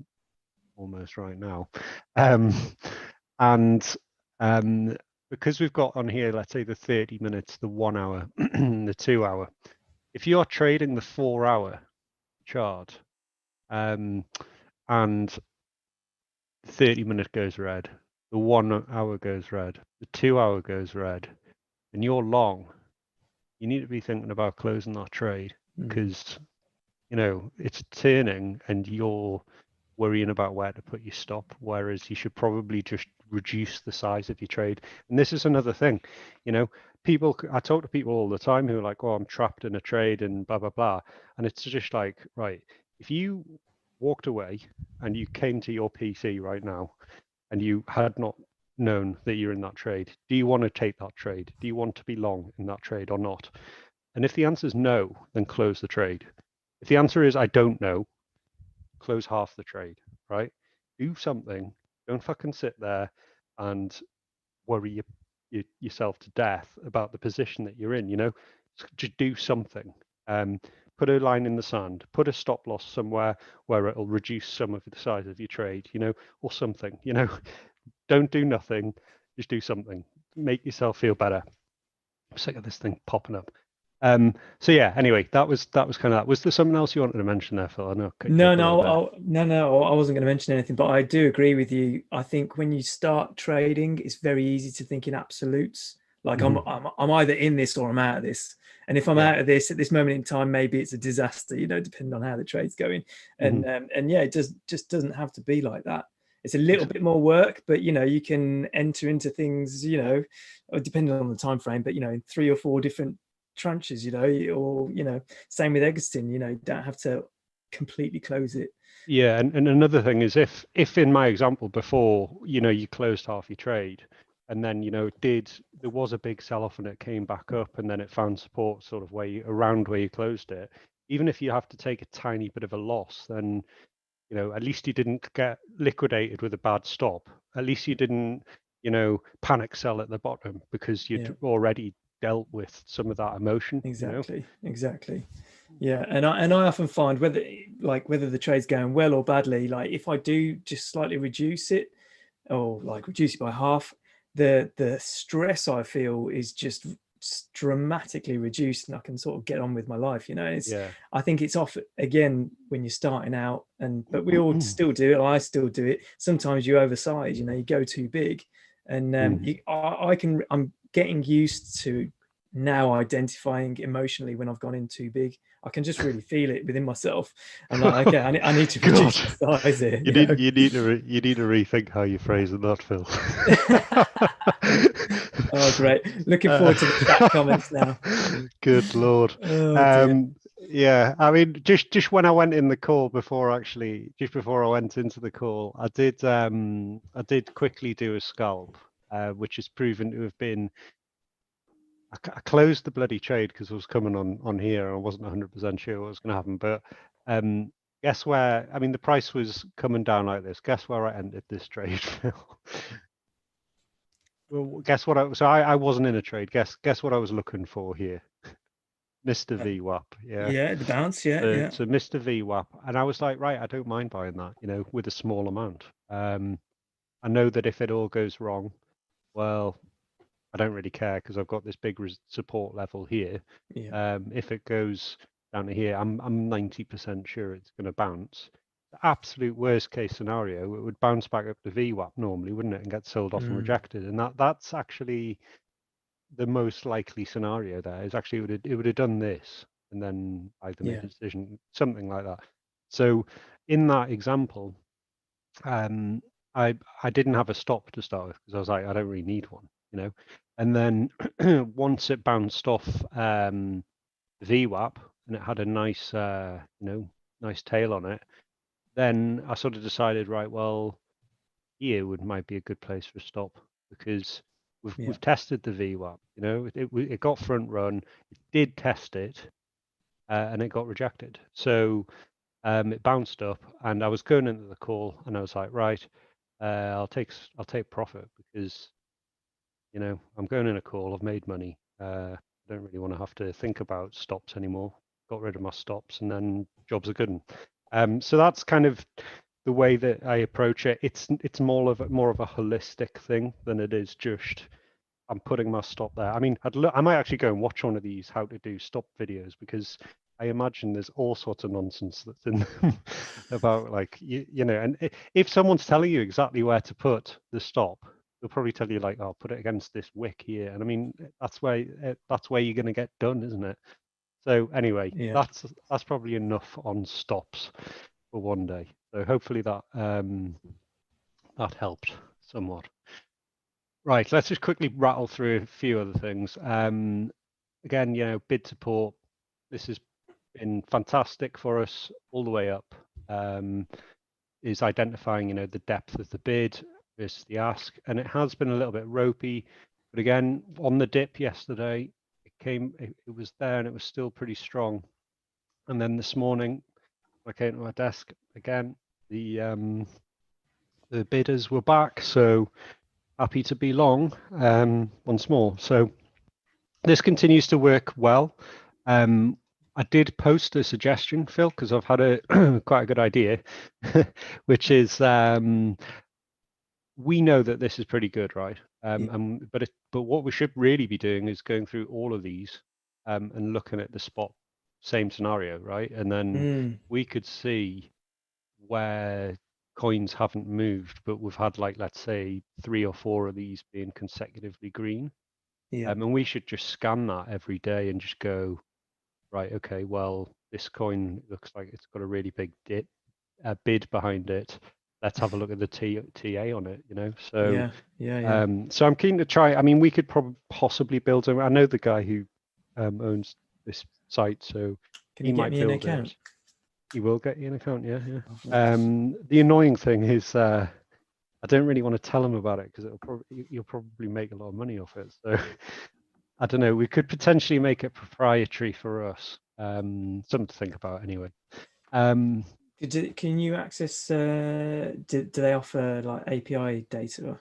almost right now. And because we've got on here, let's say the 30 minutes, the 1 hour, the 2 hour, if you're trading the 4 hour, chart, and 30-minute goes red, the 1 hour goes red, the 2 hour goes red, and you're long, you need to be thinking about closing that trade because it's turning and you're worrying about where to put your stop, whereas you should probably just reduce the size of your trade. And this is another thing, I talk to people all the time who are like, oh, I'm trapped in a trade and blah blah blah, and it's just like, right, if you walked away and you came to your PC right now and you had not known that you're in that trade, do you want to take that trade? Do you want to be long in that trade or not? And if the answer is no, then close the trade. If the answer is I don't know, close half the trade, right? Do something. Don't fucking sit there and worry yourself to death about the position that you're in. Just do something. Put a line in the sand. Put a stop loss somewhere where it'll reduce some of the size of your trade. Or something. Don't do nothing. Just do something. Make yourself feel better. I'm sick of this thing popping up. So yeah, anyway, that was kind of that. Was there something else you wanted to mention there, Phil? I know. No, I wasn't going to mention anything, but I do agree with you. I think when you start trading, it's very easy to think in absolutes. Like I'm either in this or I'm out of this. And if I'm out of this at this moment in time, maybe it's a disaster, depending on how the trade's going. And yeah, it just doesn't have to be like that. It's a little bit more work, but you can enter into things, depending on the time frame, but in 3 or 4 different tranches, or same with exiting, you don't have to completely close it. Yeah, and another thing is if in my example before, you closed half your trade and then there was a big sell-off and it came back up and then it found support sort of around where you closed it, even if you have to take a tiny bit of a loss, then at least you didn't get liquidated with a bad stop. At least you didn't panic sell at the bottom because you'd already dealt with some of that emotion. Exactly. Yeah, and I often find whether the trade's going well or badly, like if I do just slightly reduce it or like reduce it by half, the stress I feel is just dramatically reduced and I can sort of get on with my life. I think it's off again when you're starting out, but we all still do it. I still do it. Sometimes you oversize, you go too big, and I'm getting used to now identifying emotionally when I've gone in too big. I can just really feel it within myself. I'm like, okay, I need to reduce the size here. You need to rethink how you're phrasing that, Phil. Oh, great! Looking forward to the chat comments now. Good Lord. Yeah, I mean, just when I went in the call just before I went into the call, I did quickly do a scalp, which has proven to have been. I closed the bloody trade because I was coming on here and I wasn't 100% sure what was going to happen. But guess where? I mean, the price was coming down like this. Guess where I entered this trade, Phil? Well, guess what? I wasn't in a trade. Guess what I was looking for here, Mr. VWAP. Yeah, the bounce. Yeah. So Mr. VWAP, and I was like, right, I don't mind buying that. With a small amount. I know that if it all goes wrong, well, I don't really care because I've got this big support level here. If it goes down to here, I'm 90% sure it's going to bounce. The absolute worst case scenario, it would bounce back up to VWAP normally, wouldn't it, and get sold off and rejected. And that's actually the most likely scenario. There is actually it would have done this and then either made a decision, something like that. So in that example, I didn't have a stop to start with because I was like, I don't really need one. And then once it bounced off VWAP and it had a nice, nice tail on it, then I sort of decided, right, well, here might be a good place for a stop because we've tested the VWAP. It got front run, it did test it, and it got rejected. So it bounced up, and I was going into the call, and I was like, right, I'll take profit because. I'm going in a call. I've made money. I don't really want to have to think about stops anymore. Got rid of my stops, and then jobs are good. So that's kind of the way that I approach it. It's more of a holistic thing than it is just I'm putting my stop there. I mean, I might actually go and watch one of these how to do stop videos because I imagine there's all sorts of nonsense that's in them about like you know, and if someone's telling you exactly where to put the stop, they'll probably tell you like, "Oh, put it against this wick here," and I mean that's where you're going to get done, isn't it? So anyway, Yeah. that's probably enough on stops for one day. So hopefully that that helped somewhat. Right, let's just quickly rattle through a few other things. Again, you know, bid support. This has been fantastic for us all the way up. Is identifying, you know, the depth of the bid versus the ask, and it has been a little bit ropey. But again, on the dip yesterday, it was there, and it was still pretty strong. And then this morning, I came to my desk again. The bidders were back, so happy to be long once more. So this continues to work well. I did post a suggestion, Phil, because I've had a quite a good idea, which is we know that this is pretty good, right? But what we should really be doing is going through all of these and looking at the spot same scenario, right? And then we could see where coins haven't moved, but we've had like, let's say 3 or 4 of these being consecutively green. Yeah. And we should just scan that every day and just go, right, okay, well, this coin looks like it's got a really big bid behind it. Let's have a look at the TA on it, you know? So, yeah. So I'm keen to try. I mean, we could possibly build I know the guy who owns this site, so Can he you get might me an build account? it. He will get you an account, yeah. Oh, The annoying thing is I don't really want to tell him about it because you'll probably make a lot of money off it. So I don't know. We could potentially make it proprietary for us. Something to think about anyway. Can you access? Do they offer like API data?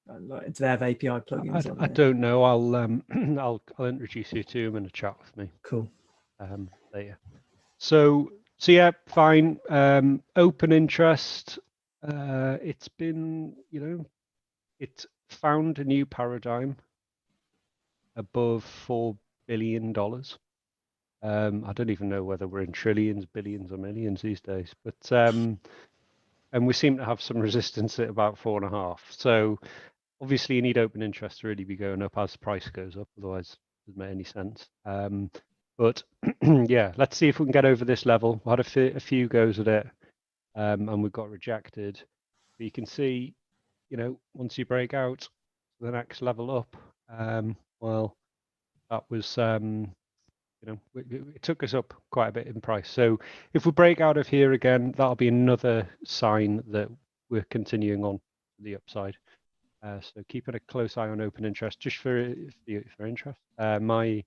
Like, do they have API plugins on I there? don't know. I'll I'll introduce you to him in a chat with me. Cool. Later. So yeah, fine. Open interest. It's been, you know, it's found a new paradigm above $4 billion. I don't even know whether we're in trillions, billions, or millions these days, but and we seem to have some resistance at about 4.5. So obviously you need open interest to really be going up as the price goes up, otherwise it doesn't make any sense. But yeah, let's see if we can get over this level. We had a few goes at it, and we got rejected. But you can see, you know, once you break out the next level up, well, that was, you know, it took us up quite a bit in price. So if we break out of here again, that'll be another sign that we're continuing on the upside. So keeping a close eye on open interest, just for interest. My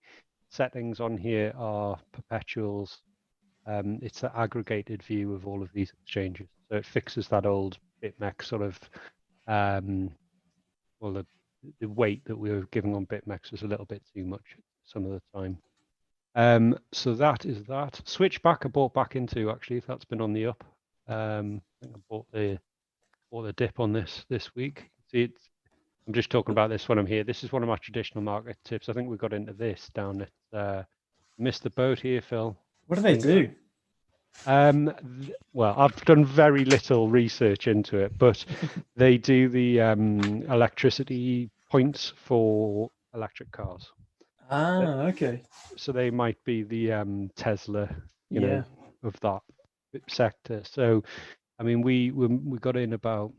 settings on here are perpetuals. It's an aggregated view of all of these exchanges, so it fixes that old BitMEX sort of, well, the weight that we were giving on BitMEX was a little bit too much some of the time. So that is that. Switchback I bought back into, actually. That's been on the up. I think I bought the dip on this week. See, I'm just talking about this when I'm here. This is one of my traditional market tips. I think we got into this down at missed the boat here, Phil. What do they do? Well, I've done very little research into it, but they do the electricity points for electric cars. Okay. So they might be the Tesla, you Yeah. know, of that sector. So, I mean, we got in about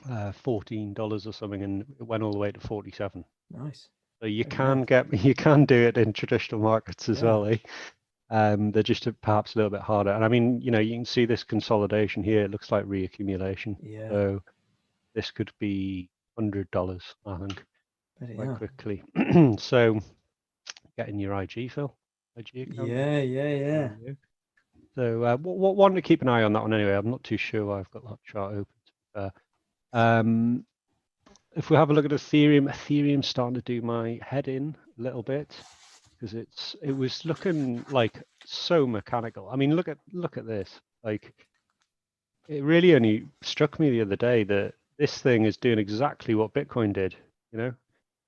$14 or something, and it went all the way to 47. Nice. So you can do it in traditional markets as well, eh? They're just perhaps a little bit harder. And I mean, you know, you can see this consolidation here. It looks like reaccumulation. Yeah. So this could be $100, I think, quite quickly. So getting your IG, Phil. IG account. Yeah. So what one to keep an eye on that one anyway. I'm not too sure why I've got that chart open. If we have a look at Ethereum's starting to do my head in a little bit, because it was looking like so mechanical. I mean, look at this. Like, it really only struck me the other day that this thing is doing exactly what Bitcoin did. You know,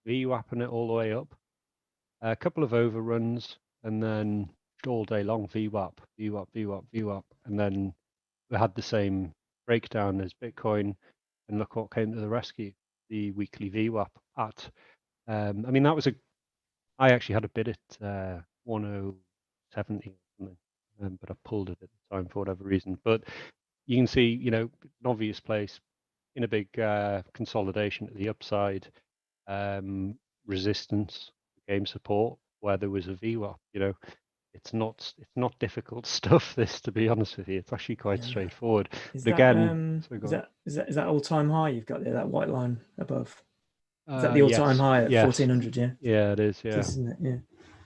VWAPing it all the way up, a couple of overruns, and then pushed all day long, VWAP, VWAP, VWAP, VWAP, and then we had the same breakdown as Bitcoin, and look what came to the rescue, the weekly VWAP at, I mean, that was I actually had a bid at 1070 or something, but I pulled it at the time for whatever reason. But you can see, you know, an obvious place in a big consolidation at the upside, resistance, game support, where there was a VWAP, you know. It's not difficult stuff, this, to be honest with you. It's actually quite straightforward. Is but that, again, is that all-time high you've got there, that white line above? Is that the all-time high at 1400? Yeah. Yeah, it is. Yeah. Isn't it? Yeah.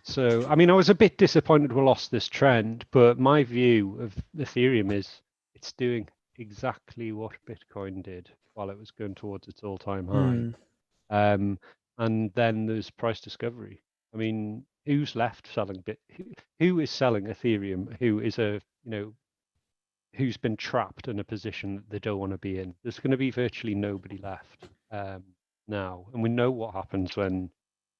So, I mean, I was a bit disappointed we lost this trend, but my view of Ethereum is it's doing exactly what Bitcoin did while it was going towards its all-time high. And then there's price discovery. I mean, who's left selling who is selling Ethereum? Who is who's been trapped in a position that they don't want to be in? There's going to be virtually nobody left now, and we know what happens when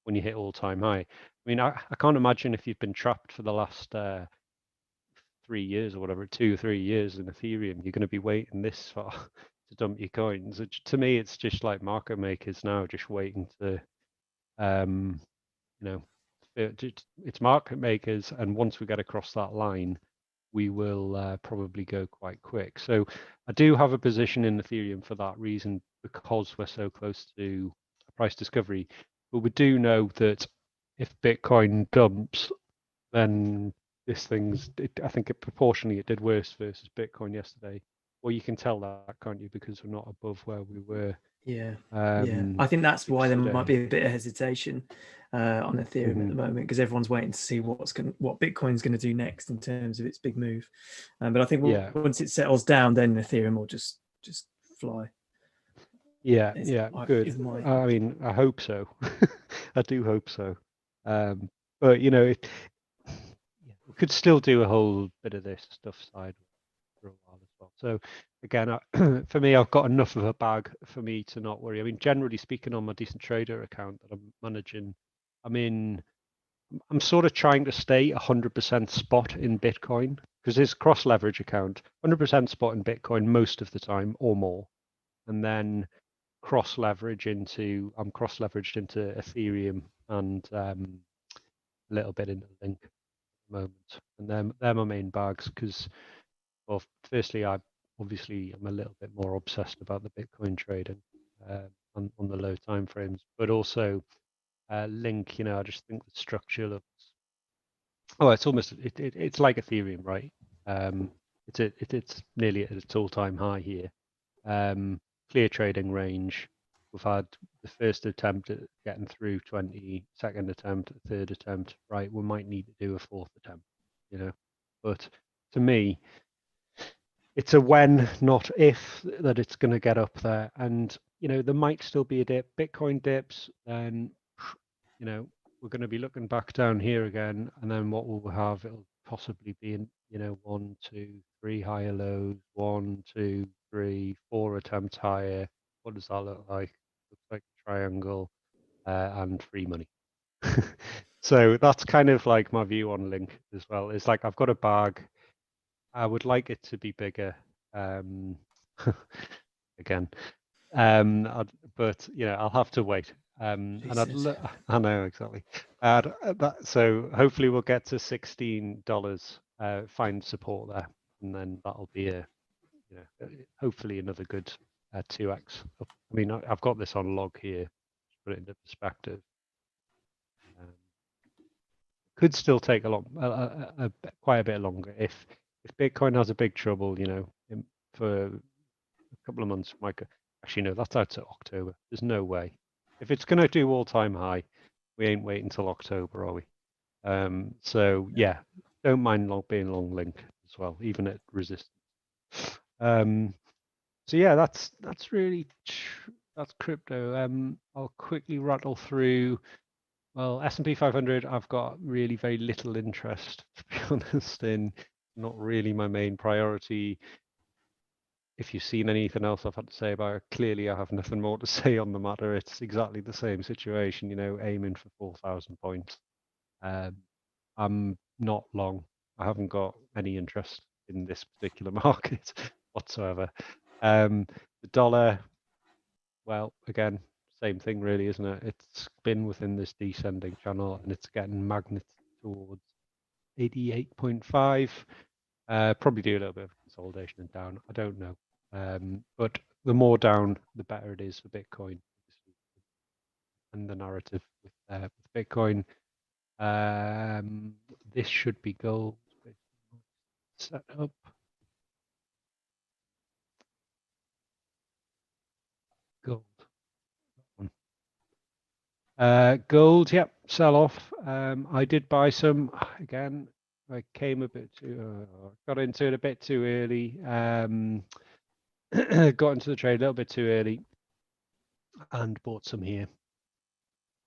you hit all-time high. I mean, I can't imagine if you've been trapped for the last 3 years or whatever, 2 or 3 years in Ethereum, you're going to be waiting this far to dump your coins. To me, it's just like market makers now, just waiting to, it's market makers, and once we get across that line, we will probably go quite quick. So I do have a position in Ethereum for that reason, because we're so close to a price discovery. But we do know that if Bitcoin dumps, then this I think proportionally it did worse versus Bitcoin yesterday. Well, you can tell that, can't you? Because we're not above where we were. Yeah. I think that's why there might be a bit of hesitation on Ethereum at the moment, because everyone's waiting to see what Bitcoin's going to do next in terms of its big move. But I think once it settles down, then Ethereum will just fly. Yeah, good. I mean, I hope so. I do hope so. But you know, we could still do a whole bit of this stuff sideways for a while as well. So again, for me, I've got enough of a bag for me to not worry. I mean, generally speaking, on my Decentrader account that I'm managing, I'm sort of trying to stay 100% spot in Bitcoin, because this cross leverage account, 100% spot in Bitcoin most of the time or more, and then I'm cross leveraged into Ethereum and a little bit into Link at the moment, and they're my main bags, because, well, firstly, I'm a little bit more obsessed about the Bitcoin trading on the low time frames, but also Link. You know, I just think the structure looks. Oh, it's almost it's like Ethereum, right? It's nearly at its all-time high here. Clear trading range. We've had the first attempt at getting through 20, second attempt, third attempt. Right, we might need to do a fourth attempt, you know. But to me, it's a when, not if, that it's going to get up there. And you know, there might still be a dip. Bitcoin dips, then you know, we're going to be looking back down here again, and then what we'll have, it'll possibly be in, you know, 1, 2, 3 higher lows, 1, 2, 3, 4 attempts higher. What does that look like? Looks like a triangle, and free money. So that's kind of like my view on Link as well. It's like I've got a bag. I would like it to be bigger. Again, but you know, I'll have to wait. And I know exactly. So hopefully we'll get to $16, find support there, and then that'll be hopefully another good 2x. I mean, I've got this on log here, put it into perspective. Could still take quite a bit longer if Bitcoin has a big trouble, you know, for a couple of months. Actually, no, that's out to October. There's no way. If it's going to do all-time high, we ain't waiting until October, are we? So yeah, don't mind being long Link as well, even at resistance. So yeah, that's crypto. I'll quickly rattle through. Well, S&P 500, I've got really very little interest, to be honest, in. Not really my main priority. If you've seen anything else I've had to say about it, clearly I have nothing more to say on the matter. It's exactly the same situation, you know, aiming for 4,000 points. I'm not long I haven't got any interest in this particular market whatsoever. The dollar, well, again, same thing really, isn't it? It's been within this descending channel and it's getting magneted towards 88.5. Probably do a little bit of consolidation and down. I don't know. But the more down, the better it is for Bitcoin. And the narrative with Bitcoin. This should be gold. Set up. Gold. Gold, yep, sell off. I did buy some again. I came a bit too, got into it a bit too early. Got into the trade a little bit too early and bought some here.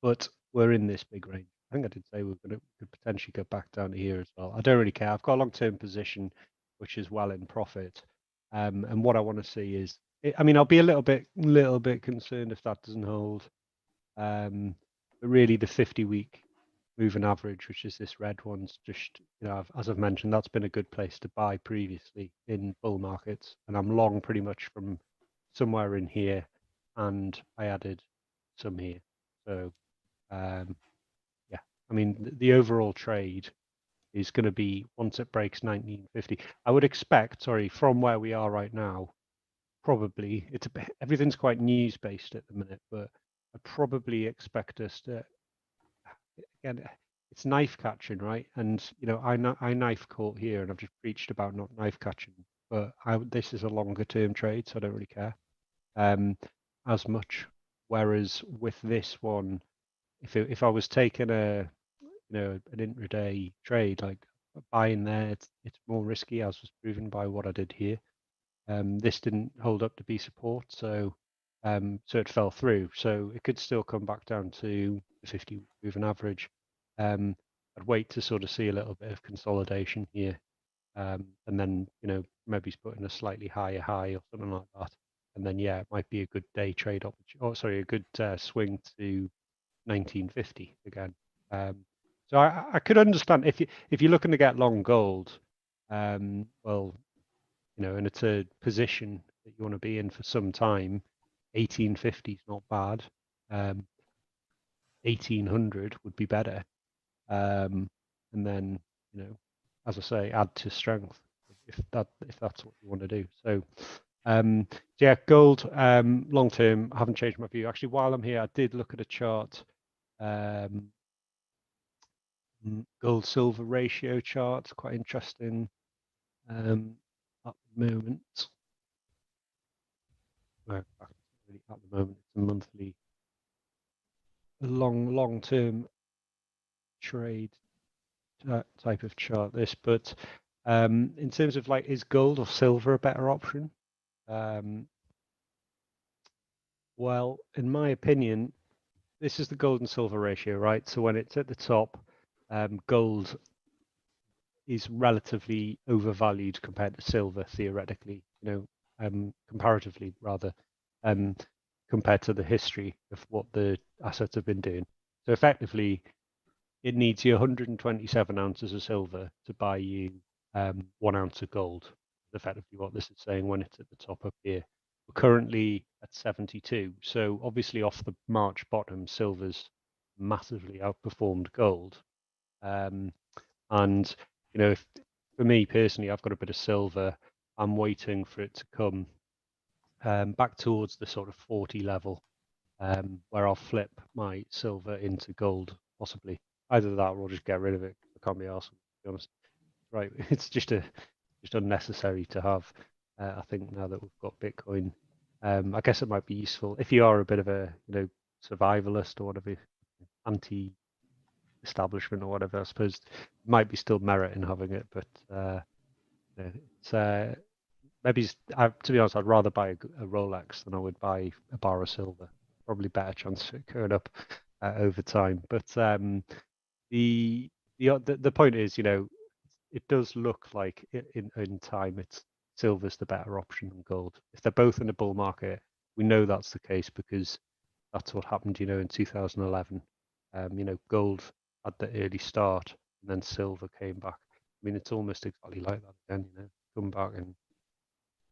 But we're in this big range. I think I did say we could potentially go back down to here as well. I don't really care. I've got a long-term position, which is well in profit. And what I want to see is, I mean, I'll be a little bit concerned if that doesn't hold. But really, the 50-week moving average, which is this red one's just, you know, as I've mentioned, that's been a good place to buy previously in bull markets. And I'm long pretty much from somewhere in here, and I added some here. So, yeah, I mean, the overall trade is going to be once it breaks 1950. I would expect, sorry, from where we are right now, probably everything's quite news based at the minute, but I probably expect us to, again, it's knife catching, right? And you know, I knife caught here, and I've just preached about not knife catching, but this is a longer term trade, so I don't really care as much. Whereas with this one, if I was taking an intraday trade, like buying there, it's more risky, as was proven by what I did here. This didn't hold up to be support, so it fell through. So it could still come back down to the 50 moving average. I'd wait to sort of see a little bit of consolidation here, and then maybe he's putting a slightly higher high or something like that. And then yeah, it might be a good day trade opportunity. Oh, sorry, a good swing to 1950 again. So I could understand if you're looking to get long gold, well, and it's a position that you want to be in for some time. 1850 is not bad. 1800 would be better. And then as I say, add to strength if that's what you want to do. So yeah, gold long term. I haven't changed my view. Actually, while I'm here, I did look at a chart. Gold silver ratio chart, quite interesting at the moment. Well, really at the moment, it's a monthly, long term trade type of chart. This, but in terms of like, is gold or silver a better option? Well, in my opinion, this is the gold and silver ratio, right? So when it's at the top, gold is relatively overvalued compared to silver, theoretically, comparatively rather, compared to the history of what the assets have been doing. So effectively, it needs you 127 ounces of silver to buy you 1 ounce of gold. Effectively, what this is saying when it's at the top up here. We're currently at 72. So obviously, off the March bottom, silver's massively outperformed gold. And for me personally, I've got a bit of silver. I'm waiting for it to come back towards the sort of 40 level, where I'll flip my silver into gold, possibly. Either that or I'll just get rid of it. I can't be arsed, to be honest. Right, it's just unnecessary to have. I think now that we've got Bitcoin, I guess it might be useful if you are a bit of a survivalist or whatever, anti-establishment or whatever. I suppose might be still merit in having it, but it's maybe to be honest, I'd rather buy a Rolex than I would buy a bar of silver. Probably better chance of it going up over time. But the point is, it does look like in time it's silver's the better option than gold. If they're both in a bull market, we know that's the case because that's what happened, in 2011. Gold had the early start and then silver came back. mean, it's almost exactly like that again, you know, come back and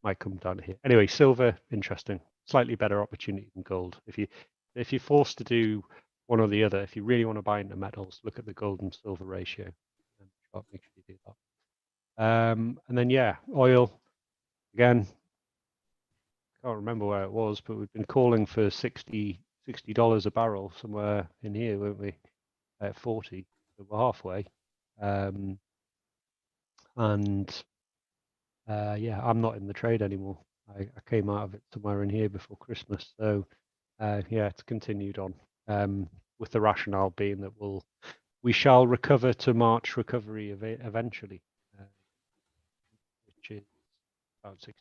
might come down here. Anyway, silver, interesting, slightly better opportunity than gold. If you're forced to do one or the other, if you really want to buy into metals, look at the gold and silver ratio. And make sure you do that. And then yeah, oil again. Can't remember where it was, but we've been calling for $60 a barrel somewhere in here, weren't we? At 40, so we're halfway. And yeah, I'm not in the trade anymore. I came out of it somewhere in here before Christmas. So yeah, it's continued on, with the rationale being that we shall recover to March recovery eventually, which is about $60,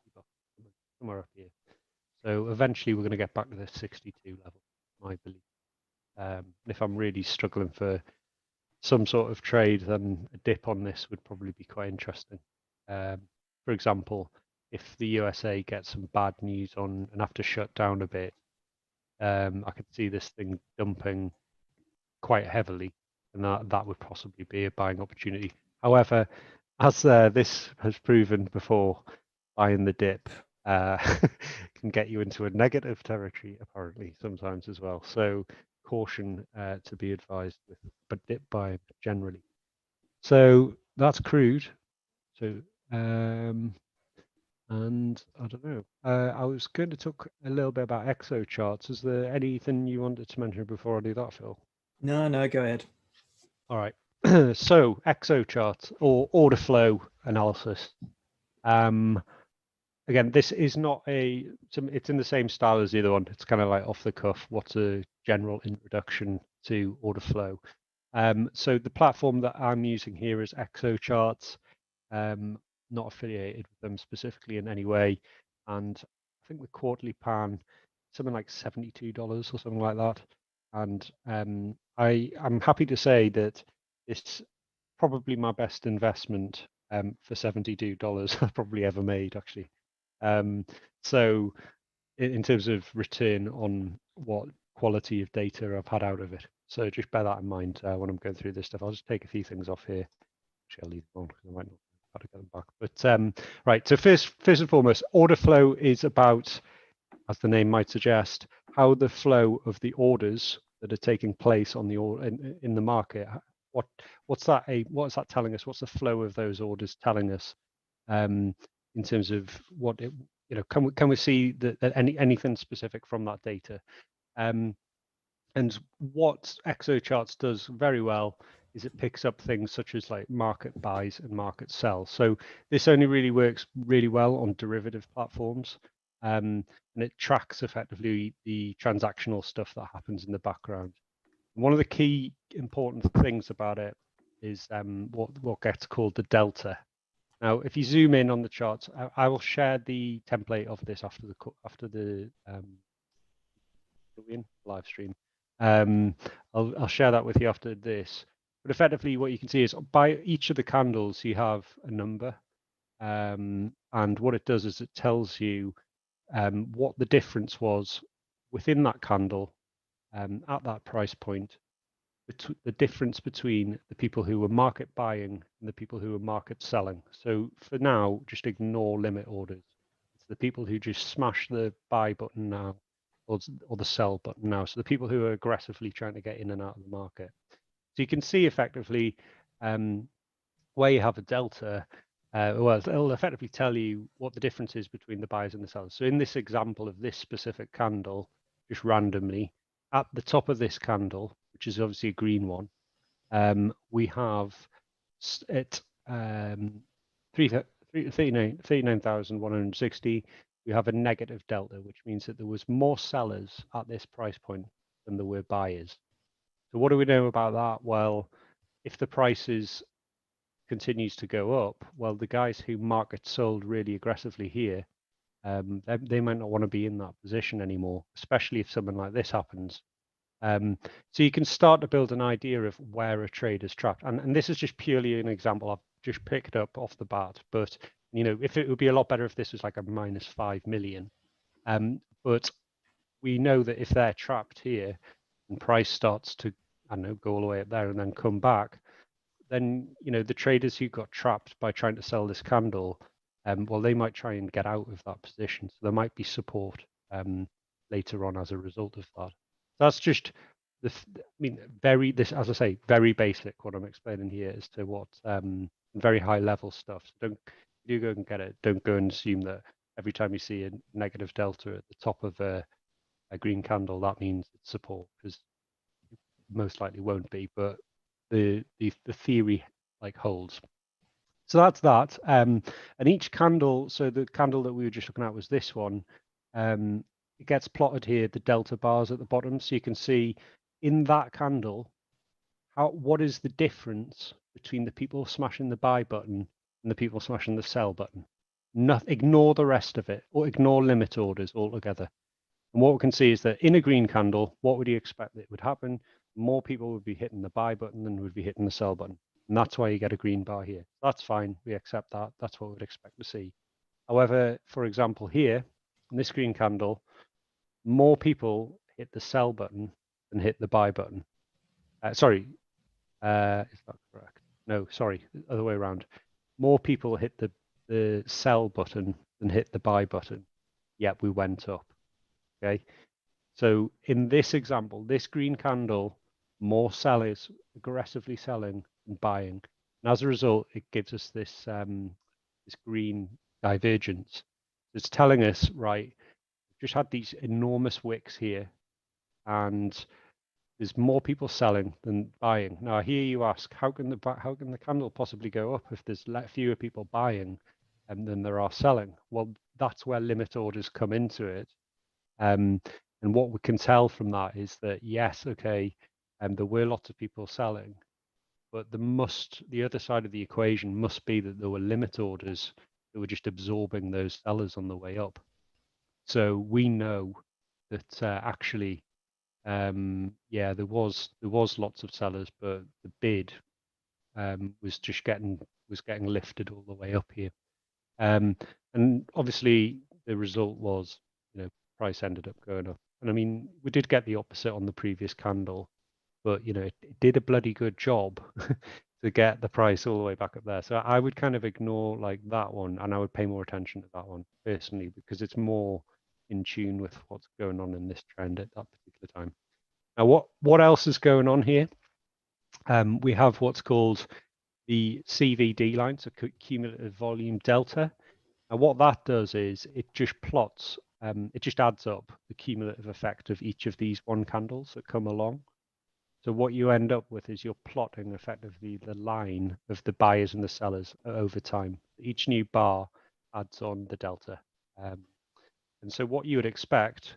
somewhere up here. So eventually we're going to get back to the 62 level, I believe. And if I'm really struggling for some sort of trade, then a dip on this would probably be quite interesting. For example, if the USA gets some bad news on and have to shut down a bit, I could see this thing dumping quite heavily, and that would possibly be a buying opportunity. However, as this has proven before, buying the dip can get you into a negative territory apparently sometimes as well. So caution to be advised with dip buying generally. So that's crude. So and I don't know. I was going to talk a little bit about exo charts. Is there anything you wanted to mention before I do that, Phil? No, go ahead. All right. So exo charts or order flow analysis. Again, this is not it's in the same style as the other one. It's kind of like off the cuff. What's a general introduction to order flow? So the platform that I'm using here is exo charts. Not affiliated with them specifically in any way. And I think the quarterly pan, something like $72 or something like that. And I'm happy to say that it's probably my best investment for $72 I've probably ever made, actually. So in terms of return on what quality of data I've had out of it. So just bear that in mind when I'm going through this stuff. I'll just take a few things off here. Actually, I'll leave them on because I might not know how to get them back. But right, so first and foremost, order flow is about, as the name might suggest, how the flow of the orders that are taking place on the in the market. What's that telling us? What's the flow of those orders telling us in terms of what it, you know? Can we see that anything specific from that data? And what ExoCharts does very well is it picks up things such as like market buys and market sells. So this only really works really well on derivative platforms, and it tracks effectively the transactional stuff that happens in the background. And one of the key important things about it is what gets called the delta. Now, if you zoom in on the charts, I will share the template of this after the live stream. I'll share that with you after this. But effectively, what you can see is by each of the candles, you have a number. And what it does is it tells you what the difference was within that candle at that price point, the difference between the people who were market buying and the people who were market selling. So for now, just ignore limit orders. It's the people who just smash the buy button now or the sell button now. So the people who are aggressively trying to get in and out of the market. So you can see effectively where you have a delta, well, it'll effectively tell you what the difference is between the buyers and the sellers. So in this example of this specific candle, just randomly, at the top of this candle, which is obviously a green one, we have it 39,160. We have a negative delta, which means that there was more sellers at this price point than there were buyers. So what do we know about that? Well, if the prices continues to go up, well, the guys who market sold really aggressively here, they might not want to be in that position anymore, especially if something like this happens. So you can start to build an idea of where a trade is trapped. And this is just purely an example I've just picked up off the bat. But, you know, if it would be a lot better if this was like a minus 5 million. But we know that if they're trapped here and price starts to, I don't know, go all the way up there and then come back, then, the traders who got trapped by trying to sell this candle, well, they might try and get out of that position. So there might be support later on as a result of that. That's just as I say, very basic what I'm explaining here as to what very high level stuff. So do go and get it. Don't go and assume that every time you see a negative delta at the top of a green candle, that means it's support, because most likely won't be. But the theory holds. So that's that. And each candle, so the candle that we were just looking at was this one. It gets plotted here, the delta bars at the bottom. So you can see in that candle, what is the difference between the people smashing the buy button and the people smashing the sell button? Ignore the rest of it, or ignore limit orders altogether. And what we can see is that in a green candle, what would you expect that would happen? More people would be hitting the buy button than would be hitting the sell button. And that's why you get a green bar here. That's fine. We accept that. That's what we'd expect to see. However, for example, here, in this green candle, more people hit the sell button than hit the buy button. Sorry, is that correct? No, sorry, the other way around. More people hit the sell button than hit the buy button, yet we went up. Okay, so in this example, this green candle, more sellers aggressively selling and buying, and as a result, it gives us this this green divergence. It's telling us, right, we've just had these enormous wicks here, and there's more people selling than buying. Now, I hear you ask, how can the candle possibly go up if there's fewer people buying than there are selling? Well, that's where limit orders come into it. And what we can tell from that is that, yes, okay, there were lots of people selling, but the other side of the equation must be that there were limit orders that were just absorbing those sellers on the way up. So we know that actually, yeah, there was lots of sellers, but the bid was getting lifted all the way up here. And obviously the result was, price ended up going up. And I mean, we did get the opposite on the previous candle, but it did a bloody good job to get the price all the way back up there. So I would kind of ignore that one, and I would pay more attention to that one personally, because it's more in tune with what's going on in this trend at that particular time. Now, what else is going on here? We have what's called the CVD line, so cumulative volume delta. And what that does is it just plots, it just adds up the cumulative effect of each of these one candles that come along. So what you end up with is you're plotting effectively the line of the buyers and the sellers over time. Each new bar adds on the delta. And so what you would expect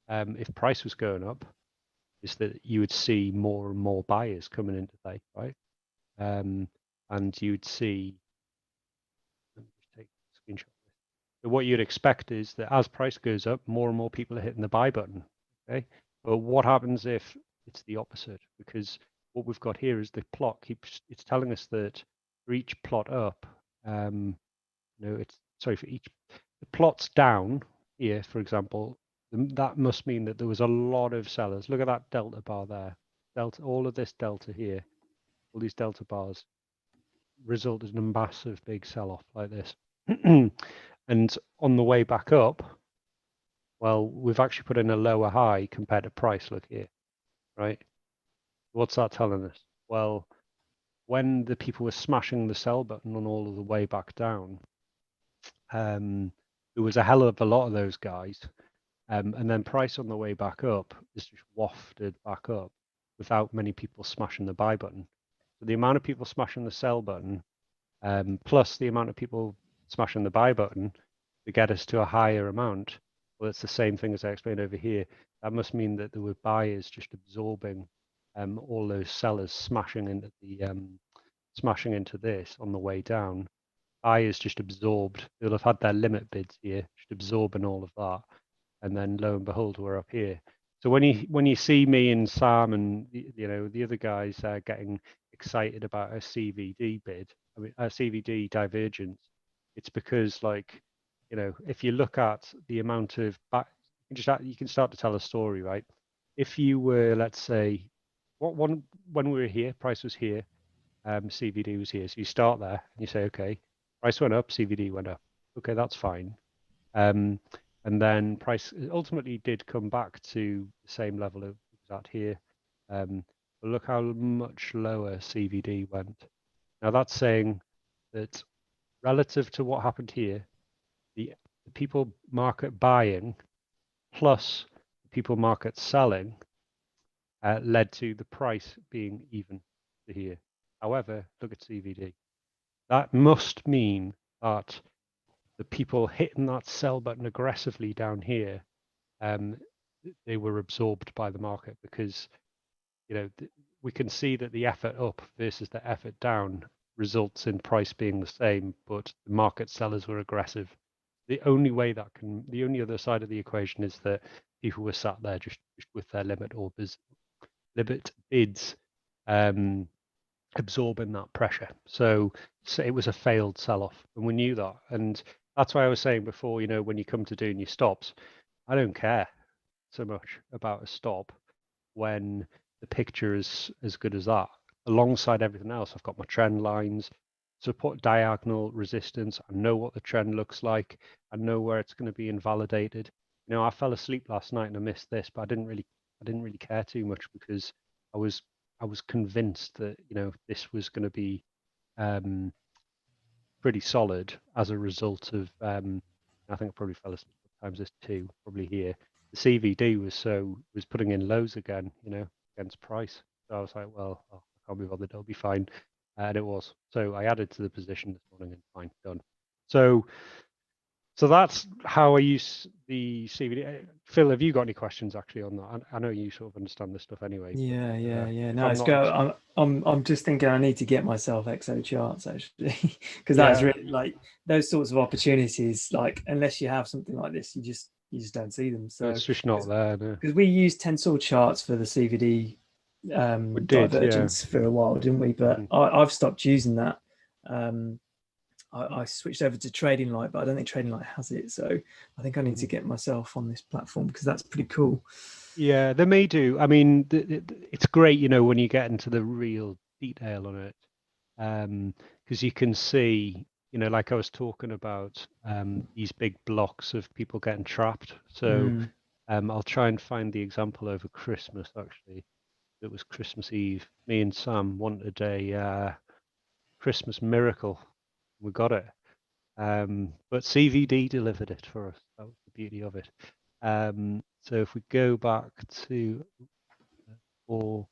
if price was going up is that you would see more and more buyers coming into play, right? And you would see, let me just take a screenshot. So what you'd expect is that as price goes up, more and more people are hitting the buy button. Okay, but what happens if it's the opposite? Because what we've got here is the plot it's telling us that for each plot up, for each the plots down here, for example, that must mean that there was a lot of sellers. Look at that delta bar there. All of this delta here, all these delta bars resulted in a massive big sell-off like this. And on the way back up, well, we've actually put in a lower high compared to price. Look here, right? What's that telling us? Well, when the people were smashing the sell button on all of the way back down, there was a hell of a lot of those guys. And then price on the way back up is just wafted back up without many people smashing the buy button. So the amount of people smashing the sell button, plus the amount of people smashing the buy button to get us to a higher amount, well, it's the same thing as I explained over here. That must mean that there were buyers just absorbing all those sellers smashing into this on the way down. Buyers just absorbed. They'll have had their limit bids here, just absorbing all of that, and then lo and behold, we're up here. So when you see me and Sam and the other guys getting excited about a CVD bid, I mean a CVD divergence, it's because if you look at the amount of you can start to tell a story, right? If you were, let's say, when we were here, price was here, CVD was here. So you start there and you say, okay, price went up, CVD went up. Okay, that's fine. And then price ultimately did come back to the same level it was at here. But look how much lower CVD went. Now that's saying that relative to what happened here, the people market buying plus the people market selling led to the price being even to here. However, look at CVD. That must mean that the people hitting that sell button aggressively down here, they were absorbed by the market because, we can see that the effort up versus the effort down results in price being the same, but the market sellers were aggressive. The only other side of the equation is that people were sat there just with their limit bids, absorbing that pressure. So it was a failed sell-off, and we knew that. And that's why I was saying before, when you come to doing your stops, I don't care so much about a stop when the picture is as good as that. Alongside everything else, I've got my trend lines, support, diagonal, resistance. I know what the trend looks like. I know where it's going to be invalidated. I fell asleep last night and I missed this, but I didn't really care too much because I was convinced that this was going to be pretty solid as a result of I think I probably fell asleep times this two probably here. The CVD was putting in lows again, against price. So I was like, well, I can't be bothered. It'll be fine, and it was. So I added to the position this morning and fine, done. So that's how I use the CVD. Phil, have you got any questions actually on that? I know you sort of understand this stuff anyway. Yeah. No, it's go. I'm just thinking I need to get myself XO charts actually, because that's really like those sorts of opportunities. Like unless you have something like this, you just don't see them. So it's just not there. Because we used tensor charts for the CVD divergence for a while, didn't we? But I've stopped using that. I switched over to Trading Light, but I don't think Trading Light has it. So I think I need to get myself on this platform because that's pretty cool. Yeah, they may do. I mean, it's great, when you get into the real detail on it, because you can see, like I was talking about, these big blocks of people getting trapped. So I'll try and find the example over Christmas, actually. It was Christmas Eve. Me and Sam wanted a Christmas miracle. We got it. But CVD delivered it for us. That was the beauty of it. So if we go back to where's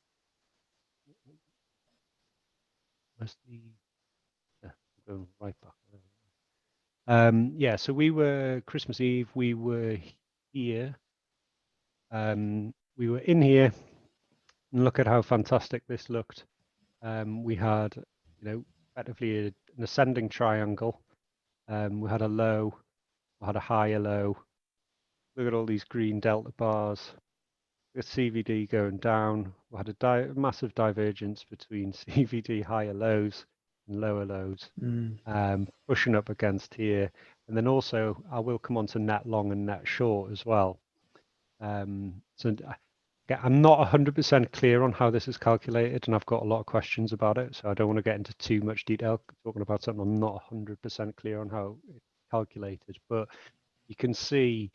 the going right back. So we were Christmas Eve. We were here. We were in here, and look at how fantastic this looked. We had, effectively an ascending triangle. We had a low, we had a higher low. Look at all these green delta bars. Look at CVD going down. We had a massive divergence between CVD higher lows and lower lows, pushing up against here. And then also, I will come on to net long and net short as well. So I'm not 100% clear on how this is calculated, and I've got a lot of questions about it. So I don't want to get into too much detail talking about something I'm not 100% clear on how it's calculated. But you can see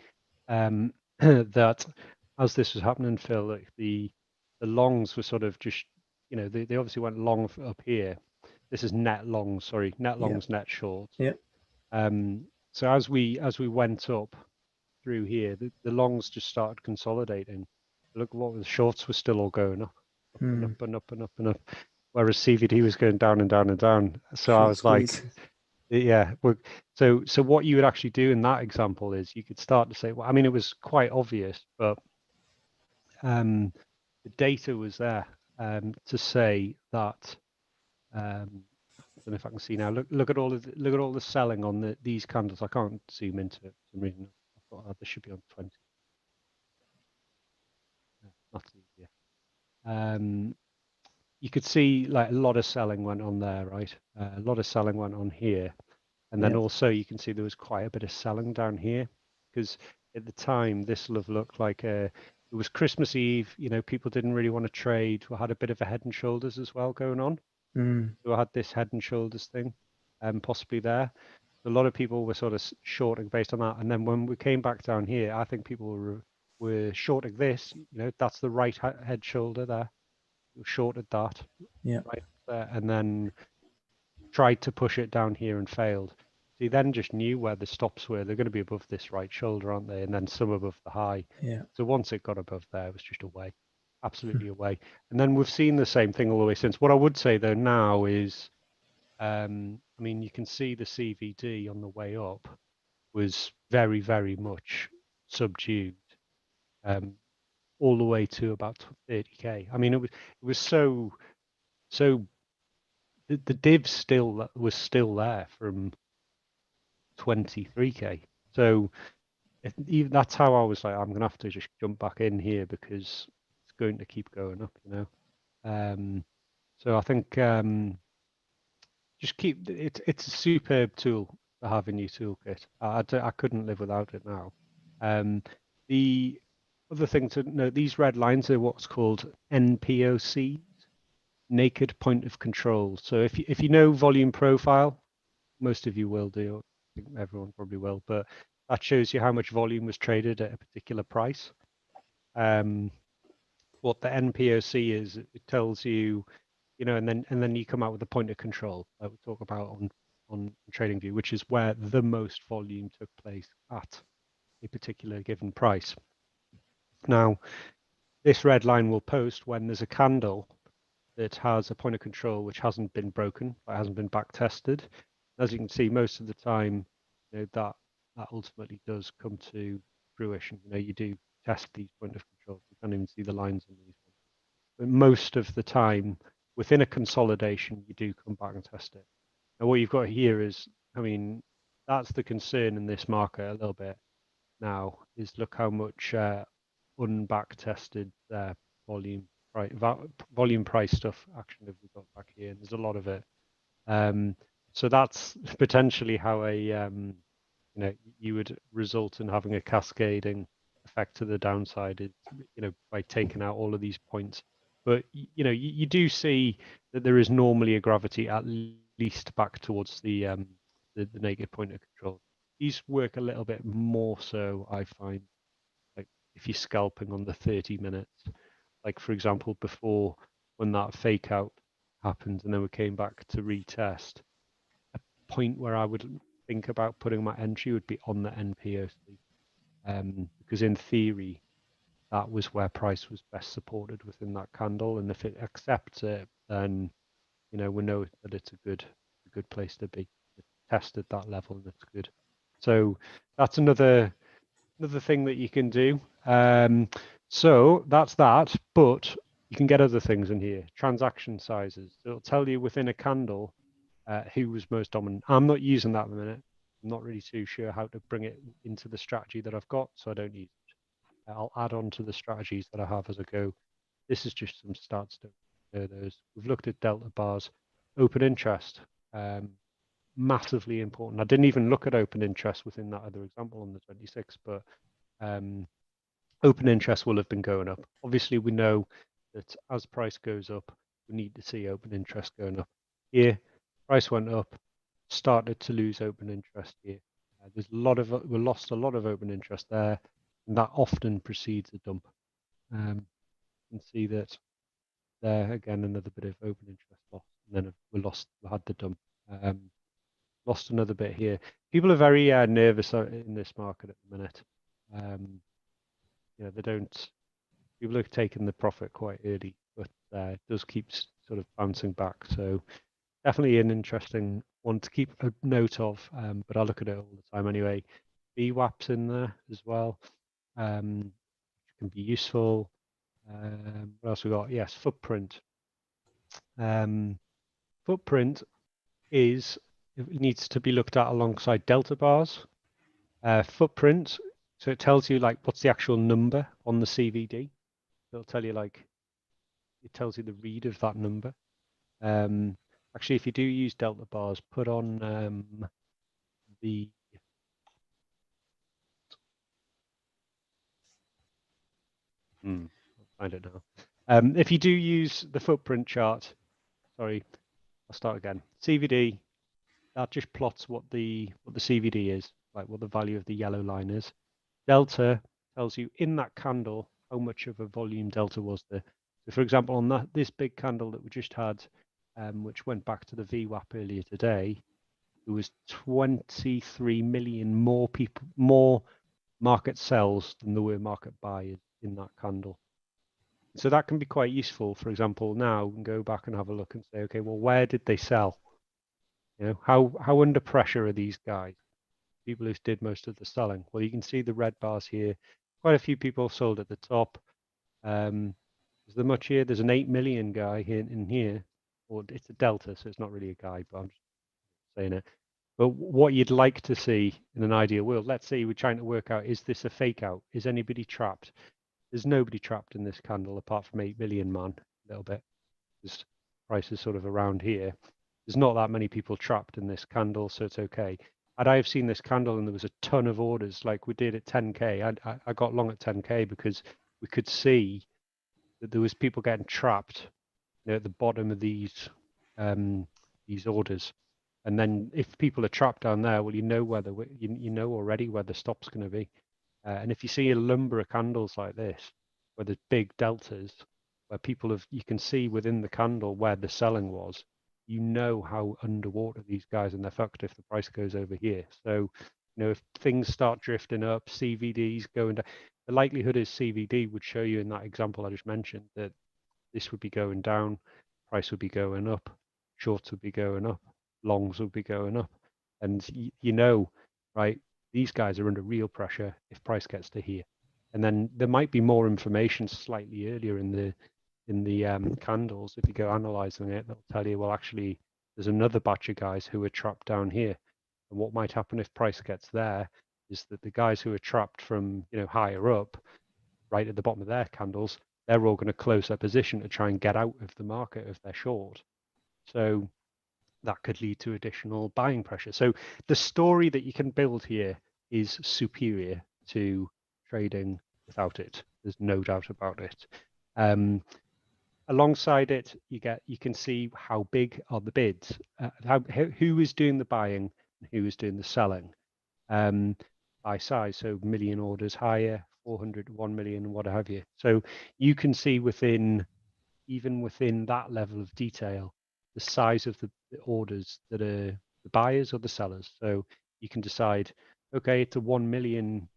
that as this was happening, Phil, like the longs were sort of just, they obviously went long up here. This is net long, sorry, net longs, net shorts. Yeah. So as we went up through here, the longs just started consolidating. Look, what the shorts were still all going up and up and up and up and up, whereas CVD was going down and down and down. So short I was squeeze. Like, yeah. So what you would actually do in that example is you could start to say, well, I mean, it was quite obvious, but the data was there to say that. I don't know if I can see now. Look at all the selling on these candles. I can't zoom into it for some reason. I thought this should be on 20. That's easier. You could see like a lot of selling went on there, right? A lot of selling went on here, and then also you can see there was quite a bit of selling down here because at the time this will have looked like it was Christmas Eve. People didn't really want to trade. We had a bit of a head and shoulders as well going on. So I had this head and shoulders thing, possibly there. A lot of people were sort of shorting based on that. And then when we came back down here, I think people were shorting this. That's the right head shoulder there. Shorted that. Yeah. Right there, and then tried to push it down here and failed. So he then just knew where the stops were. They're going to be above this right shoulder, aren't they? And then some above the high. Yeah. So once it got above there, it was just away, absolutely away. And then we've seen the same thing all the way since. What I would say though now is, I mean, you can see the CVD on the way up was very, very much subdued, all the way to about 30k. I mean, it was so the div still was still there from 23k. So even that's how I was like, I'm gonna have to just jump back in here because it's going to keep going up. So I think just keep it. It's a superb tool to have in your toolkit. I couldn't live without it now. The other thing to note, these red lines are what's called NPOCs, naked point of control. So if you know volume profile, most of you will do. I think everyone probably will, but that shows you how much volume was traded at a particular price. What the NPOC is, it tells you, and then you come out with a point of control that we talk about on TradingView, which is where the most volume took place at a particular given price. Now, this red line will post when there's a candle that has a point of control which hasn't been broken, but hasn't been back tested. As you can see, most of the time, that ultimately does come to fruition. You do test these point of controls. You can't even see the lines on these ones. But most of the time, within a consolidation, you do come back and test it. And what you've got here is, I mean, that's the concern in this market a little bit now, is look how much unback tested volume right volume price stuff action have we got back here, and there's a lot of it. So that's potentially how you would result in having a cascading effect to the downside, is by taking out all of these points. But you do see that there is normally a gravity at least back towards the naked point of control. These work a little bit more so, I find, like if you're scalping on the 30 minutes. Like for example, before, when that fake out happened and then we came back to retest, a point where I would think about putting my entry would be on the NPOC, because in theory that was where price was best supported within that candle, and if it accepts it, then we know that it's a good place to be. It tested that level and it's good. So that's another thing that you can do. So that's that, but you can get other things in here. Transaction sizes. It'll tell you within a candle who was most dominant. I'm not using that at the minute. I'm not really too sure how to bring it into the strategy that I've got, so I don't use it. I'll add on to the strategies that I have as I go. This is just some stats to know those. We've looked at delta bars, open interest. Massively important. I didn't even look at open interest within that other example on the 26th, but open interest will have been going up. Obviously, we know that as price goes up, we need to see open interest going up. Here, price went up, started to lose open interest here. We lost a lot of open interest there, and that often precedes a dump. You can see that there again, another bit of open interest loss, and then we had the dump. Lost another bit here. People are very nervous in this market at the minute. They don't. People are taking the profit quite early, but it does keep sort of bouncing back. So definitely an interesting one to keep a note of. But I look at it all the time anyway. VWAP's in there as well. Can be useful. What else we got? Yes, footprint. Footprint it needs to be looked at alongside delta bars. Footprint, so it tells you like what's the actual number on the CVD. It'll tell you it tells you the read of that number. Actually, if you do use delta bars, put on the I'll find it now. If you do use the footprint chart, sorry, I'll start again. CVD, that just plots what the CVD is, like what the value of the yellow line is. Delta tells you in that candle how much of a volume delta was there. So for example, on this big candle that we just had, which went back to the VWAP earlier today, there was 23 million more market sells than there were market buyers in that candle. So that can be quite useful. For example, now we can go back and have a look and say, okay, well, where did they sell? You know, how under pressure are these guys? People who did most of the selling. Well, you can see the red bars here. Quite a few people sold at the top. Is there much here? There's an 8 million guy here in here, or it's a delta, so it's not really a guy, but I'm just saying it. But what you'd like to see in an ideal world, let's say we're trying to work out, is this a fake out? Is anybody trapped? There's nobody trapped in this candle apart from 8 million man, a little bit. This price is sort of around here. There's not that many people trapped in this candle, so it's okay. Had I have seen this candle and there was a ton of orders like we did at 10K, I got long at 10K because we could see that there was people getting trapped, you know, at the bottom of these orders. And then if people are trapped down there, well, you know where you know already where the stop's going to be. And if you see a number of candles like this, where there's big deltas, where you can see within the candle where the selling was, you know how underwater these guys, and they're fucked if the price goes over here. So, you know, if things start drifting up, CVDs going down, the likelihood is CVD would show you in that example I just mentioned that this would be going down, price would be going up, shorts would be going up, longs would be going up. And you know, right, these guys are under real pressure if price gets to here. And then there might be more information slightly earlier in the candles. If you go analyzing it, they'll tell you, well, actually, there's another batch of guys who are trapped down here. And what might happen if price gets there is that the guys who are trapped from, you know, higher up, right at the bottom of their candles, they're all going to close their position to try and get out of the market if they're short. So that could lead to additional buying pressure. So the story that you can build here is superior to trading without it. There's no doubt about it. Alongside it, you can see how big are the bids, who is doing the buying and who is doing the selling by size. So million orders higher, 400, 1 million, what have you. So you can see even within that level of detail, the size of the orders that are the buyers or the sellers. So you can decide, okay, it's a 1 million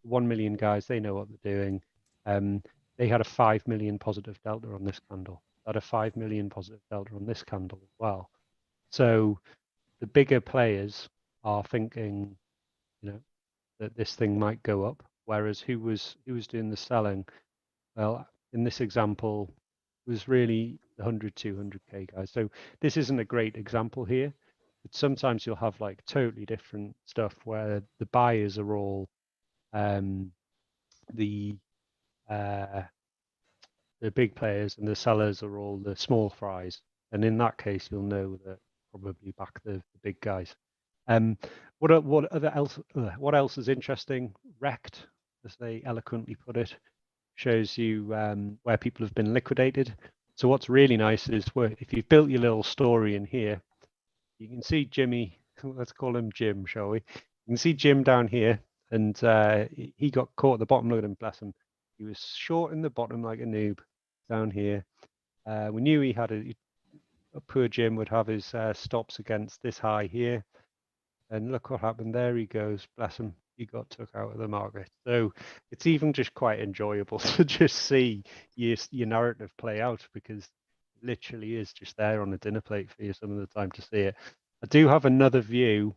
guys, they know what they're doing. They had a 5 million positive delta on this candle. They had a 5 million positive delta on this candle as well. So the bigger players are thinking, you know, that this thing might go up. Whereas who was doing the selling? Well, in this example, it was really 100, 200K guys. So this isn't a great example here, but sometimes you'll have like totally different stuff where the buyers are all the big players and the sellers are all the small fries. And in that case, you'll know that probably back the big guys. What else is interesting? Wrecked, as they eloquently put it, shows you where people have been liquidated. So what's really nice is if you've built your little story in here, you can see Jimmy. Let's call him Jim, shall we? You can see Jim down here, and he got caught at the bottom. Look at him, bless him. He was short in the bottom like a noob down here. We knew he had a poor Jim would have his stops against this high here. And look what happened. There he goes. Bless him. He got took out of the market. So it's even just quite enjoyable to just see your narrative play out because it literally is just there on a dinner plate for you some of the time to see it. I do have another view,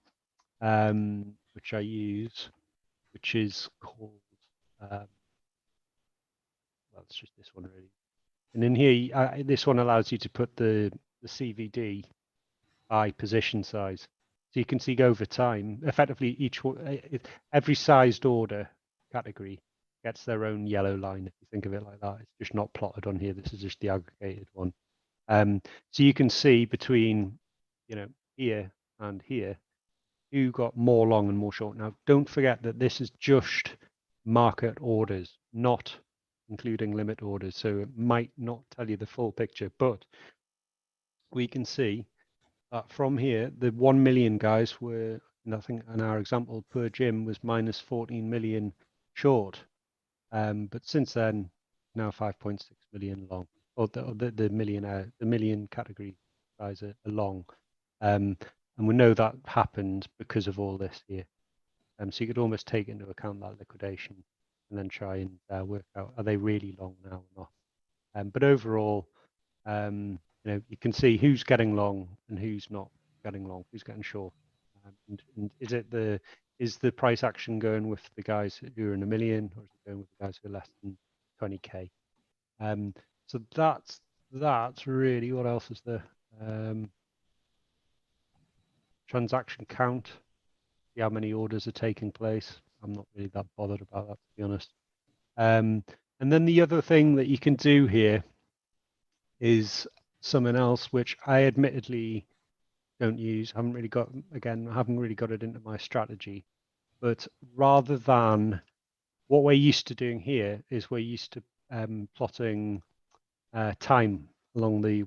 which I use, which is called, well, it's just this one really. And in here, this one allows you to put the CVD by position size. So you can see over time, effectively every sized order category gets their own yellow line. If you think of it like that, it's just not plotted on here. This is just the aggregated one. So you can see between, you know, here and here, who got more long and more short. Now, don't forget that this is just market orders, not including limit orders. So it might not tell you the full picture, but we can see that from here, the 1 million guys were, and I think in our example, per Jim was minus 14 million short. But since then, now 5.6 million long, or the million category guys are long. And we know that happened because of all this here. So you could almost take into account that liquidation and then try and work out, are they really long now or not? But overall, you can see who's getting long and who's not getting long, who's getting short. And is the price action going with the guys who are in a million, or is it going with the guys who are less than 20k? So that's really, what else is there? Transaction count, see how many orders are taking place. I'm not really that bothered about that, to be honest. And then the other thing that you can do here is something else, which I admittedly don't use. I haven't really got it into my strategy. But rather than what we're used to doing here, is we're used to plotting time along the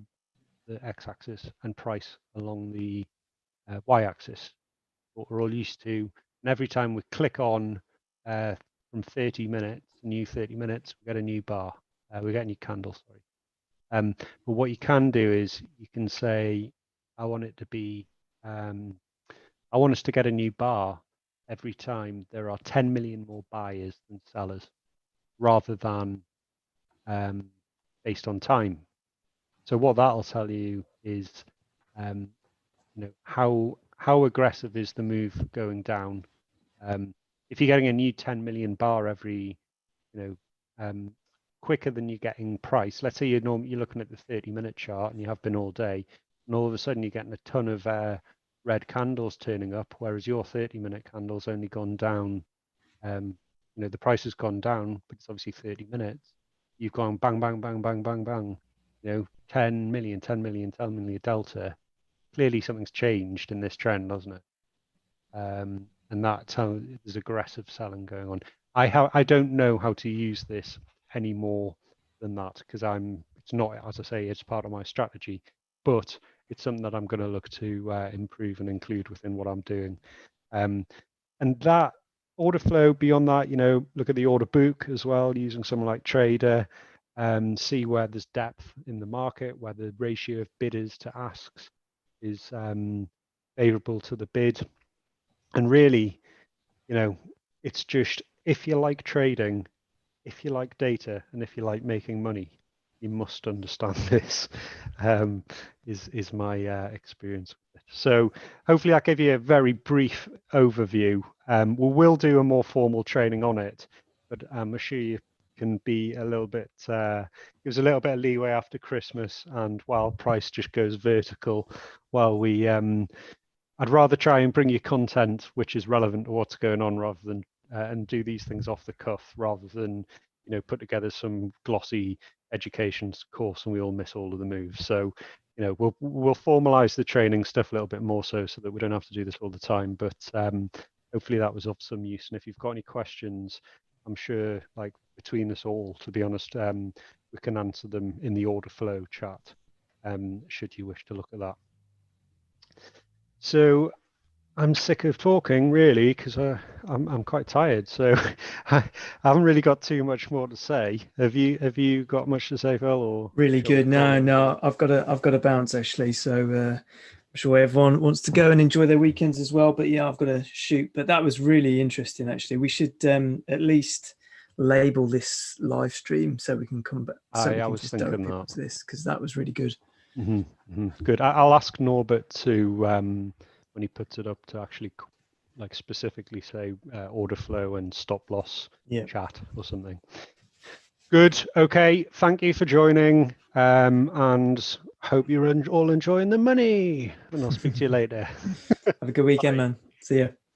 x-axis and price along the y-axis. What we're all used to, and every time we click on from 30 minutes, new 30 minutes, we get a new bar. We get a new candle, sorry. But what you can do is you can say, I want it to be, I want us to get a new bar every time there are 10 million more buyers than sellers, rather than based on time. So what that'll tell you is, how aggressive is the move going down. If you're getting a new 10 million bar every, quicker than you're getting price. Let's say you're looking at the 30-minute chart and you have been all day, and all of a sudden you're getting a ton of red candles turning up, whereas your 30-minute candle's only gone down. The price has gone down, but it's obviously 30 minutes. You've gone bang, bang, bang, bang, bang, bang. 10 million delta. Clearly something's changed in this trend, hasn't it? And that's how there's aggressive selling going on. I don't know how to use this any more than that, because it's not, as I say, it's part of my strategy, but it's something that I'm going to look to improve and include within what I'm doing. And that order flow, beyond that, look at the order book as well, using someone like Trader, see where there's depth in the market, where the ratio of bidders to asks is favorable to the bid. And really, it's just, if you like trading, if you like data, and if you like making money, you must understand this, is my experience with it. So hopefully that gave you a very brief overview. We will do a more formal training on it, but I'm sure you can be a little bit, gives a little bit of leeway after Christmas, and while price just goes vertical, while we, I'd rather try and bring you content which is relevant to what's going on, rather than and do these things off the cuff, rather than put together some glossy education course and we all miss all of the moves. So we'll formalize the training stuff a little bit more, so that we don't have to do this all the time. But hopefully that was of some use. And if you've got any questions, I'm sure, like, between us all, to be honest, we can answer them in the order flow chat, should you wish to look at that. So I'm sick of talking, really, because I'm quite tired. So I haven't really got too much more to say. Have you got much to say, Phil? Or really good. No, I've got to bounce, actually. So I'm sure everyone wants to go and enjoy their weekends as well. But yeah, I've got to shoot. But that was really interesting, actually. We should at least label this live stream so we can come back. So I was thinking that, to this, because that was really good. Good. I'll ask Norbert to, when he puts it up, to actually specifically say order flow and stop loss chat or something. Good. Okay. Thank you for joining, and hope you're all enjoying the money. And I'll speak to you later. Have a good weekend, man. See ya.